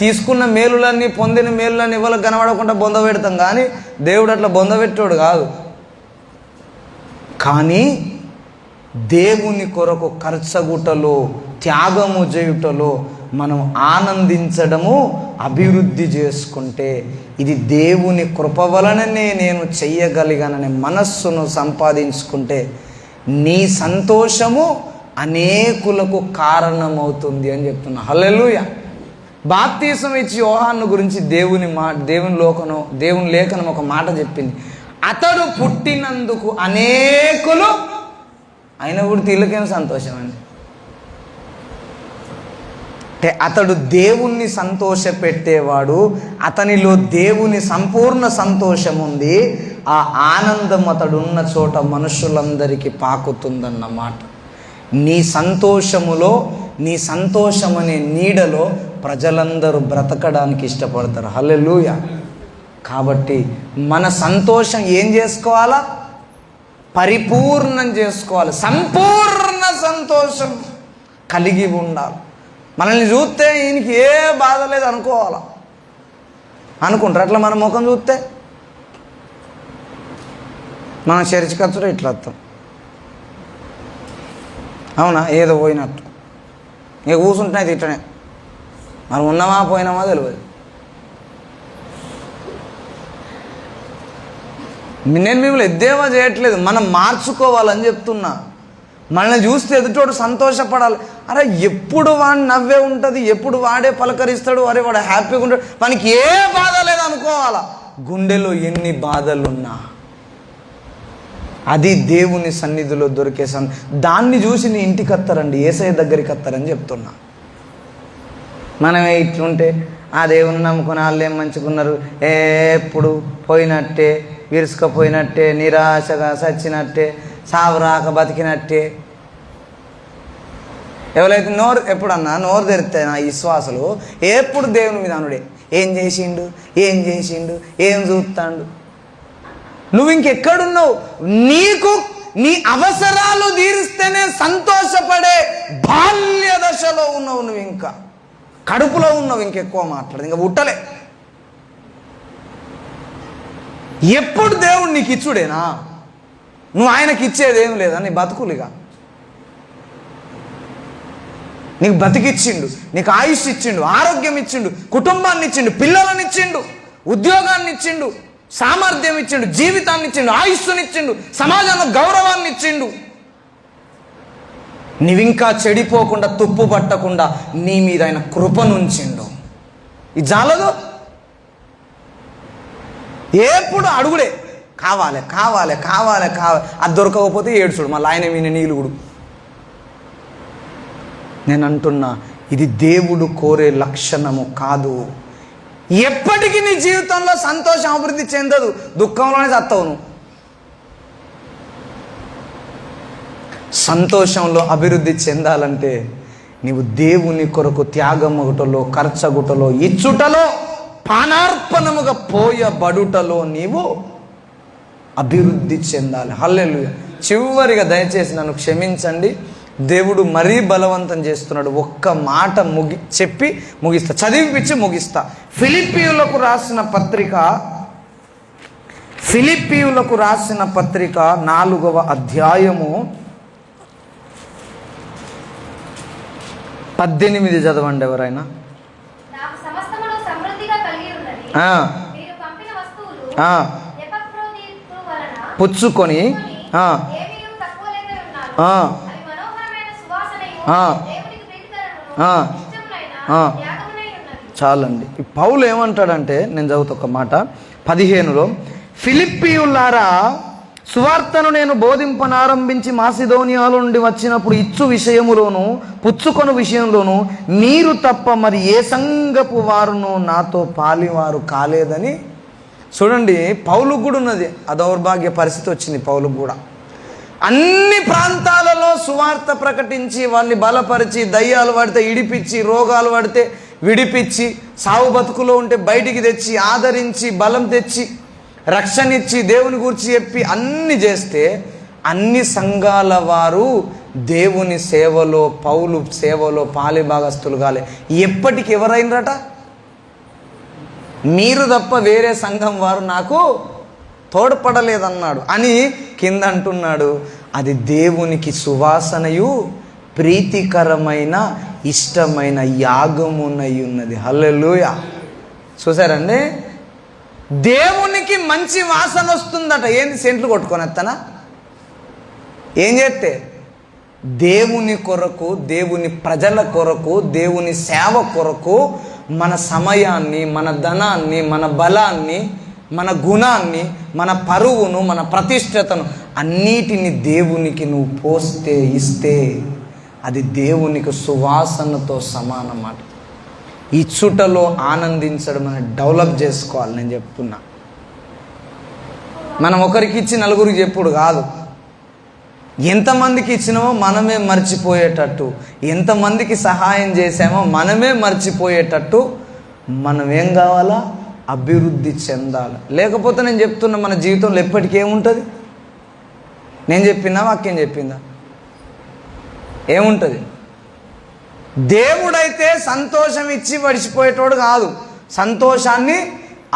తీసుకున్న మేలులన్నీ, పొందిన మేలులన్నీ ఎవరికి కనబడకుండా బొందబెడతాం, కానీ దేవుడు అట్లా బొందబెట్టాడు కాదు. కానీ దేవుని కొరకు ఖర్చగుటలో, త్యాగము చేయుటలో మనం ఆనందించడము, అభివృద్ధి చేసుకుంటే, ఇది దేవుని కృప వలననే నేను చెయ్యగలిగాననే మనస్సును సంపాదించుకుంటే నీ సంతోషము అనేకులకు కారణమవుతుంది అని చెప్తున్నా. హల్లెలూయా. బాప్తీసం ఇచ్చి యోహాను గురించి దేవుని లేఖనం ఒక మాట చెప్పింది. అతడు పుట్టినందుకు అనేకులు, అయినా కూడా తీళ్ళకేం సంతోషం అండి. అంటే అతడు దేవుణ్ణి సంతోషపెట్టేవాడు, అతనిలో దేవుని సంపూర్ణ సంతోషం ఉంది. ఆ ఆనందం అతడున్న చోట మనుషులందరికీ పాకుతుందన్నమాట. నీ సంతోషములో, నీ సంతోషమనే నీడలో ప్రజలందరూ బ్రతకడానికి ఇష్టపడతారు. హల్లెలూయా. కాబట్టి మన సంతోషం ఏం చేసుకోవాలా? పరిపూర్ణం చేసుకోవాలి. సంపూర్ణ సంతోషం కలిగి ఉండాలి. మనల్ని చూస్తే ఈయనకి ఏ బాధ లేదు అనుకోవాలా, అనుకుంటారు. అట్లా మన ముఖం చూస్తే మనం చర్చి ఖర్చులో ఇట్లా వస్తాం, అవునా, ఏదో పోయినట్టు. ఇక కూర్చుంటున్నాయి తిట్టనే, మనం ఉన్నామా పోయినామా తెలియదు. నేను మిమ్మల్ని ఎద్దేవా చేయట్లేదు, మనం మార్చుకోవాలని చెప్తున్నా. మనల్ని చూస్తే ఎదుటోడు సంతోషపడాలి. అరే ఎప్పుడు వాడు నవ్వే ఉంటుంది, ఎప్పుడు వాడే పలకరిస్తాడు, అరే వాడు హ్యాపీగా ఉంటాడు, వానికి ఏ బాధ లేదు అనుకోవాలా. గుండెలో ఎన్ని బాధలున్నా అది దేవుని సన్నిధిలో దొరికే దాన్ని చూసి నీ ఇంటికి వస్తారండి, యేసయ్య దగ్గరికి వస్తారని చెప్తున్నా. మనమే ఇట్లుంటే ఆ దేవుని నమ్ముకుని వాళ్ళు ఏం మంచుకున్నారు, ఎప్పుడు పోయినట్టే, విరుసుకపోయినట్టే, నిరాశగా సచ్చినట్టే, సావురాక బతికినట్టే. ఎవరైతే ఎప్పుడన్నా నోరు తెరిస్తే నా విశ్వాసులు ఎప్పుడు దేవుని మీద అనుడే, ఏం చేసిండు, ఏం చేసిండు, ఏం చూస్తాడు. నువ్వు ఇంకెక్కడున్నావు? నీకు నీ అవసరాలు తీరిస్తేనే సంతోషపడే బాల్య దశలో ఉన్నావు. నువ్వు ఇంకా కడుపులో ఉన్నావు. ఇంకెక్కువ మాట్లాడదు, ఇంకా పుట్టలే. ఎప్పుడు దేవుడు నీకు ఇచ్చుడేనా? నువ్వు ఆయనకి ఇచ్చేదేం లేదా? నీ బతుకులుగా నీకు బతికిచ్చిండు, నీకు ఆయుష్ ఇచ్చిండు, ఆరోగ్యం ఇచ్చిండు, కుటుంబాన్ని ఇచ్చిండు, పిల్లలని ఇచ్చిండు, ఉద్యోగాన్ని ఇచ్చిండు, సామర్థ్యం ఇచ్చిండు, జీవితాన్ని ఇచ్చిండు, ఆయుష్నిచ్చిండు, సమాజంలో గౌరవాన్ని ఇచ్చిండు. నీవింకా చెడిపోకుండా, తుప్పు పట్టకుండా నీ మీద ఆయన కృపనుంచిండు. ఇది చాలదు. ఎప్పుడు అడుగుడే, కావాలి కావాలి కావాలి కావాలి. అది దొరకకపోతే ఏడ్చుడు, మళ్ళీ ఆయన మీద నీలుగుడు. నేను అంటున్నా, ఇది దేవుడు కోరే లక్షణము కాదు. ఎప్పటికీ నీ జీవితంలో సంతోషం అభివృద్ధి చెందదు, దుఃఖంలోనే చస్తావు నువ్వు. సంతోషంలో అభివృద్ధి చెందాలంటే నీవు దేవుని కొరకు త్యాగముటలో, ఖర్చగుటలో, ఇచ్చుటలో, పానార్పణముగా పోయబడుటలో నీవు అభివృద్ధి చెందాలి. హల్లెలూయా. చివరిగా దయచేసి నన్ను క్షమించండి, దేవుడు మరీ బలవంతం చేస్తున్నాడు. ఒక్క మాట చెప్పి ముగిస్తా, చదివిపించి ముగిస్తా. ఫిలిప్పీయులకు రాసిన పత్రిక 4వ అధ్యాయము 18 చదవండి ఎవరైనా. పుచ్చుకొని చాలండి. పౌలు ఏమంటాడంటే, నేను చదువుతా ఒక మాట 15లో, ఫిలిప్పీయులారా, సువార్తను నేను బోధింపనారంభించి మాసిదోనియాలో నుండి వచ్చినప్పుడు ఇచ్చు విషయములోను పుచ్చుకొను విషయంలోను మీరు తప్ప మరి ఏ సంఘపు వారును నాతో పాలివారు కాలేదని. చూడండి, పౌలుకు కూడా ఉన్నది ఆ దౌర్భాగ్య పరిస్థితి వచ్చింది. పౌలుకు కూడా అన్ని ప్రాంతాలలో సువార్త ప్రకటించి వాళ్ళని బలపరిచి, దయ్యాలు పడితే ఇడిపించి, రోగాలు పడితే విడిపించి, సావు బతుకులో ఉంటే బయటికి తెచ్చి, ఆదరించి, బలం తెచ్చి, రక్షణ ఇచ్చి, దేవుని గురించి చెప్పి అన్ని చేస్తే అన్ని సంఘాల వారు దేవుని సేవలో, పౌలు సేవలో పాలిభాగస్తులు కాలే. ఎప్పటికి ఎవరైనరట? మీరు తప్ప వేరే సంఘం వారు నాకు తోడ్పడలేదన్నాడు అని కింద అంటున్నాడు. అది దేవునికి సువాసనయు ప్రీతికరమైన ఇష్టమైన యాగమునై ఉన్నది. హల్లెలూయా. చూసారండి, దేవునికి మంచి వాసన వస్తుందట. ఏంది, సెంట్లు కొట్టుకొని వస్తానా? ఏం చేస్తే దేవుని కొరకు, దేవుని ప్రజల కొరకు, దేవుని సేవ కొరకు మన సమయాన్ని, మన ధనాన్ని, మన బలాన్ని, మన గుణాన్ని, మన పరువును, మన ప్రతిష్టతను అన్నిటిని దేవునికి నువ్వు పోస్తే, ఇస్తే అది దేవునికి సువాసనతో సమానమాట. ఇచ్చుటలో ఆనందించడం అని డెవలప్ చేసుకోవాలి. నేను చెప్తున్నా, మనం ఒకరికి ఇచ్చి నలుగురికి చెప్పుడు కాదు. ఎంతమందికి ఇచ్చినామో మనమే మర్చిపోయేటట్టు, ఎంతమందికి సహాయం చేసామో మనమే మర్చిపోయేటట్టు మనం ఏం కావాలా? అభివృద్ధి చెందాలి. లేకపోతే నేను చెప్తున్నా, మన జీవితంలో ఎప్పటికీ ఏముంటుంది? నేను చెప్పినా వాక్యం చెప్పిందా? ఏముంటుంది? దేవుడైతే సంతోషం ఇచ్చి వడిచిపోయేటోడు కాదు, సంతోషాన్ని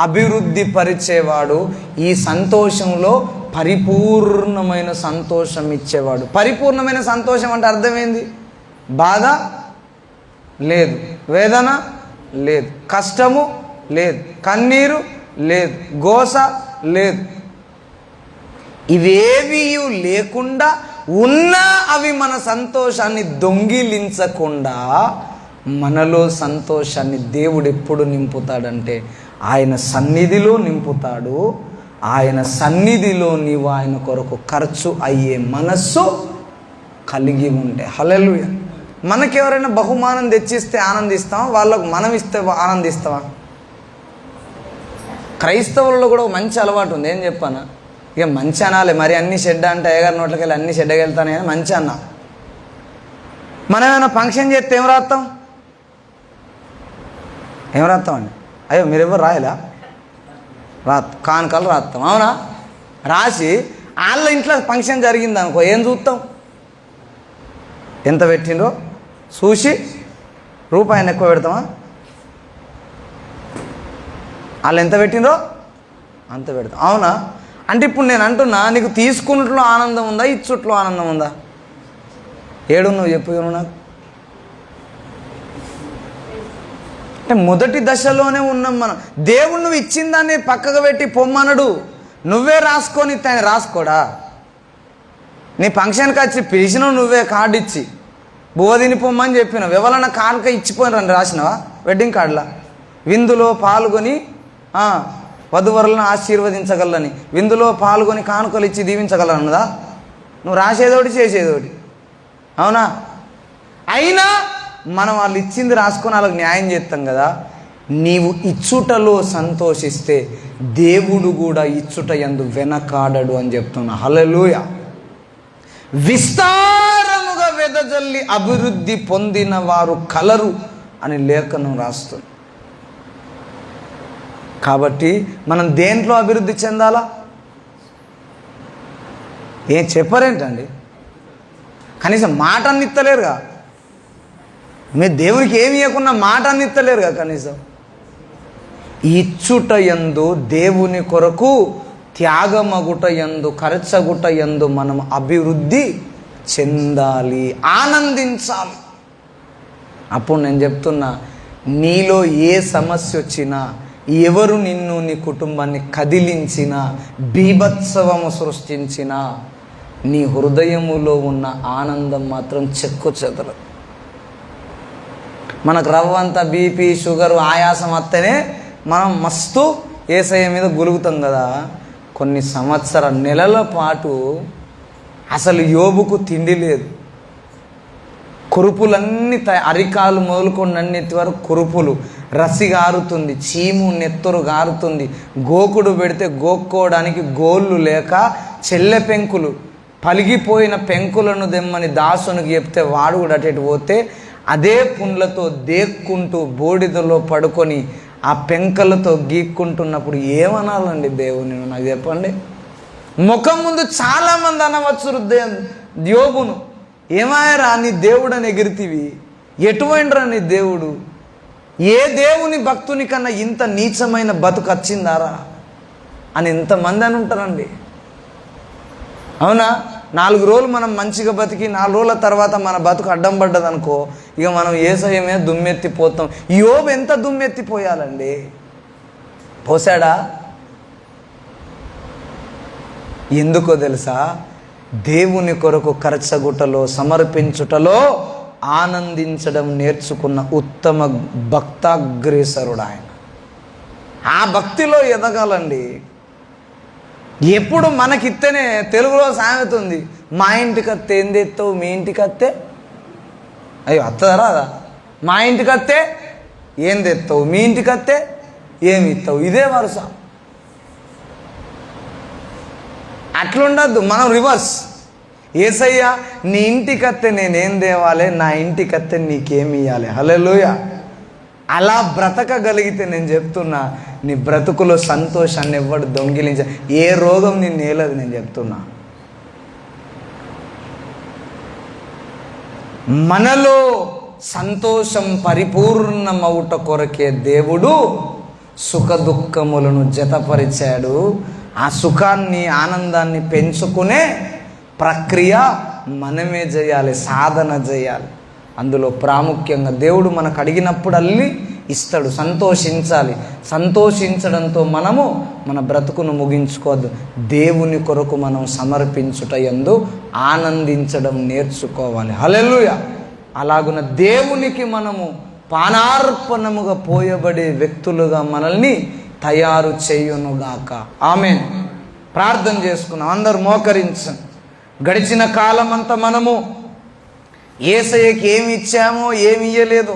అభివృద్ధి పరిచేవాడు. ఈ సంతోషంలో పరిపూర్ణమైన సంతోషం ఇచ్చేవాడు. పరిపూర్ణమైన సంతోషం అంటే అర్థమైంది? బాధ లేదు, వేదన లేదు, కష్టము లేదు, కన్నీరు లేదు, గోస లేదు. ఇవేవీ లేకుండా ఉన్నా అవి మన సంతోషాన్ని దొంగిలించకుండా మనలో సంతోషాన్ని దేవుడు ఎప్పుడు నింపుతాడంటే ఆయన సన్నిధిలో నింపుతాడు. ఆయన సన్నిధిలో నీవు ఆయన కొరకు ఖర్చు అయ్యే మనస్సు కలిగి ఉంటే. హల్లెలూయా. మనకెవరైనా బహుమానం తెచ్చిస్తే ఆనందిస్తావా? వాళ్ళకు మనం ఇస్తే ఆనందిస్తావా? క్రైస్తవులలో కూడా మంచి అలవాటు ఉంది. ఏం చెప్పానా? ఇక మంచి అనాలి, మరి అన్ని షెడ్ అంటే అయ్యగారి నోట్లకి వెళ్ళి అన్ని షెడ్డకెళ్తానే మంచి అన్న. మనం ఏమైనా ఫంక్షన్ చేస్తే ఏం రాస్తాం? ఏం రాస్తామండి? అయ్యో మీరు ఎవరు రాయలా? కానుకలు రాస్తాం, అవునా? రాసి వాళ్ళ ఇంట్లో ఫంక్షన్ జరిగింది అనుకో, ఏం చూస్తాం? ఎంత పెట్టిండ్రో చూసి రూపాయిని ఎక్కువ పెడతామా? వాళ్ళు ఎంత పెట్టిండ్రో అంత పెడతాం, అవునా? అంటే ఇప్పుడు నేను అంటున్నా, నీకు తీసుకున్నట్లో ఆనందం ఉందా, ఇచ్చుట్లో ఆనందం ఉందా? ఏడు నువ్వు చెప్పు నాకు. అంటే మొదటి దశలోనే ఉన్నాం మనం. దేవుడు నువ్వు ఇచ్చిన దాన్ని పక్కకు పెట్టి పొమ్మనడు. నువ్వే రాసుకొని తను రాసుకోడా? నీ ఫంక్షన్కి వచ్చి పిలిచినావు, నువ్వే కార్డు ఇచ్చి బువ్వదిని పొమ్మని చెప్పినావు. ఎవరన్నా కానుక ఇచ్చిపోయినని రాసినావా? వెడ్డింగ్ కార్డులా విందులో పాల్గొని వధువరులను ఆశీర్వదించగలని, విందులో పాల్గొని కానుకలు ఇచ్చి దీవించగలన్నదా? నువ్వు రాసేదోటి చేసేదోటి, అవునా? అయినా మనం వాళ్ళు ఇచ్చింది రాసుకొని వాళ్ళకి న్యాయం చేస్తాం కదా. నీవు ఇచ్చుటలో సంతోషిస్తే దేవుడు కూడా ఇచ్చుట యందు వెనకాడడు అని చెప్తున్నా. హల్లెలూయా. విస్తారముగా వెదజల్లి అభివృద్ధి పొందిన వారు కలరు అని లేఖనం రాస్తుంది. కాబట్టి మనం దేంట్లో అభివృద్ధి చెందాలా? ఏం చెప్పరేంటండి? కనీసం మాట అన్నిత్తలేరుగా. మీరు దేవునికి ఏమి ఇవ్వకుండా మాట అన్నిత్తలేరుగా. కనీసం ఇచ్చుట యందు, దేవుని కొరకు త్యాగమగుట యందు, ఖర్చగుట యందు మనం అభివృద్ధి చెందాలి, ఆనందించాలి. అప్పుడు నేను చెప్తున్నా, నీలో ఏ సమస్య వచ్చినా, ఎవరు నిన్ను నీ కుటుంబాన్ని కదిలించినా, బీభత్సవము సృష్టించినా, నీ హృదయములో ఉన్న ఆనందం మాత్రం చెక్కు చెదరదు. మనకు రవ్వంత బీపీ, షుగరు, ఆయాసం వస్తేనే మనం మస్తు యేసయ్య మీద గులుగుతాం కదా. కొన్ని నెలల పాటు అసలు యోబుకు తిండి లేదు. కురుపులన్నీ అరికాలు మొదలుకొని అన్నిటి వరకు కురుపులు, రసి గారుతుంది, చీము నెత్తురు గారుతుంది. గోకుడు పెడితే గోక్కోవడానికి గోళ్ళు లేక చెల్లె పెంకులు, పలిగిపోయిన పెంకులను దెమ్మని దాసునికి చెప్తే వాడు కూడా అటు పోతే అదే పుండ్లతో దేక్కుంటూ బూడిదలో పడుకొని ఆ పెంకలతో గీక్కుంటున్నప్పుడు ఏమనాలండి దేవుని? నాకు చెప్పండి. ముఖం ముందు చాలామంది అనవచ్చు యోబును, ఏమాయరా నీ దేవుడు అని ఎగిరితివి, ఎటువంటిరా నీ దేవుడు? ఏ దేవుని భక్తుని కన్నా ఇంత నీచమైన బతుకు వచ్చిందారా అని ఎంతమంది అని ఉంటారండి, అవునా? 4 రోజులు మనం మంచిగా బతికి 4 రోజుల తర్వాత మన బతుకు అడ్డం పడ్డదనుకో, ఇక మనం యేసయ్యమే దుమ్మెత్తిపోతాం. యోబు ఎంత దుమ్మెత్తిపోయాలండి, పోసాడా? ఎందుకో తెలుసా? దేవుని కొరకు ఖర్చగుటలో, సమర్పించుటలో ఆనందించడం నేర్చుకున్న ఉత్తమ భక్తాగ్రేసరుడు ఆయన. ఆ భక్తిలో ఎదగాలండి. ఎప్పుడు మనకిత్తేనే, తెలుగులో సామెత ఉంది, మా ఇంటికి అత్తే ఏం తెస్తావు, మీ ఇంటికి అత్తే అయ్యో అత్తదరా అదా, మా ఇంటికి అత్తే ఏం తెస్తావు, మీ ఇంటికి అత్తే ఏమి ఇస్తావు, ఇదే వరుస. అట్లుండద్దు, మనం రివర్స్. యేసయ్య నీ ఇంటికి అత్తే నేనేం తేవాలి, నా ఇంటికి అత్తే నీకేమి ఇవ్వాలి. హల్లెలూయా. అలా బ్రతకగలిగితే నేను చెప్తున్నా, నీ బ్రతుకులో సంతోషాన్ని ఎవ్వడు దొంగిలించ, ఏ రోగం నిన్ను ఏలదు. నేను చెప్తున్నా, మనలో సంతోషం పరిపూర్ణమవుట కొరకే దేవుడు సుఖ దుఃఖములను జతపరిచాడు. ఆ సుఖాన్ని, ఆనందాన్ని పెంచుకునే ప్రక్రియ మనమే చేయాలి, సాధన చేయాలి. అందులో ప్రాముఖ్యంగా దేవుడు మనకు అడిగినప్పుడల్లి ఇస్తాడు. సంతోషించాలి. సంతోషించడంతో మనము మన బ్రతుకును ముగించుకోవద్దు. దేవుని కొరకు మనం సమర్పించుట యందు ఆనందించడం నేర్చుకోవాలి. హల్లెలూయా. అలాగున దేవునికి మనము పానార్పణముగా పోయబడే వ్యక్తులుగా మనల్ని తయారు చేయునుగాక. ఆమేన్. ప్రార్థన చేసుకున్నాం. అందరూ మోకరించండి. గడిచిన కాలం అంతా మనము యేసయ్యకి ఏమి ఇచ్చామో, ఏమి ఇవ్వలేదు.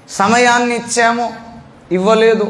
సమయాన్ని ఇచ్చామో, ఇవ్వలేదు.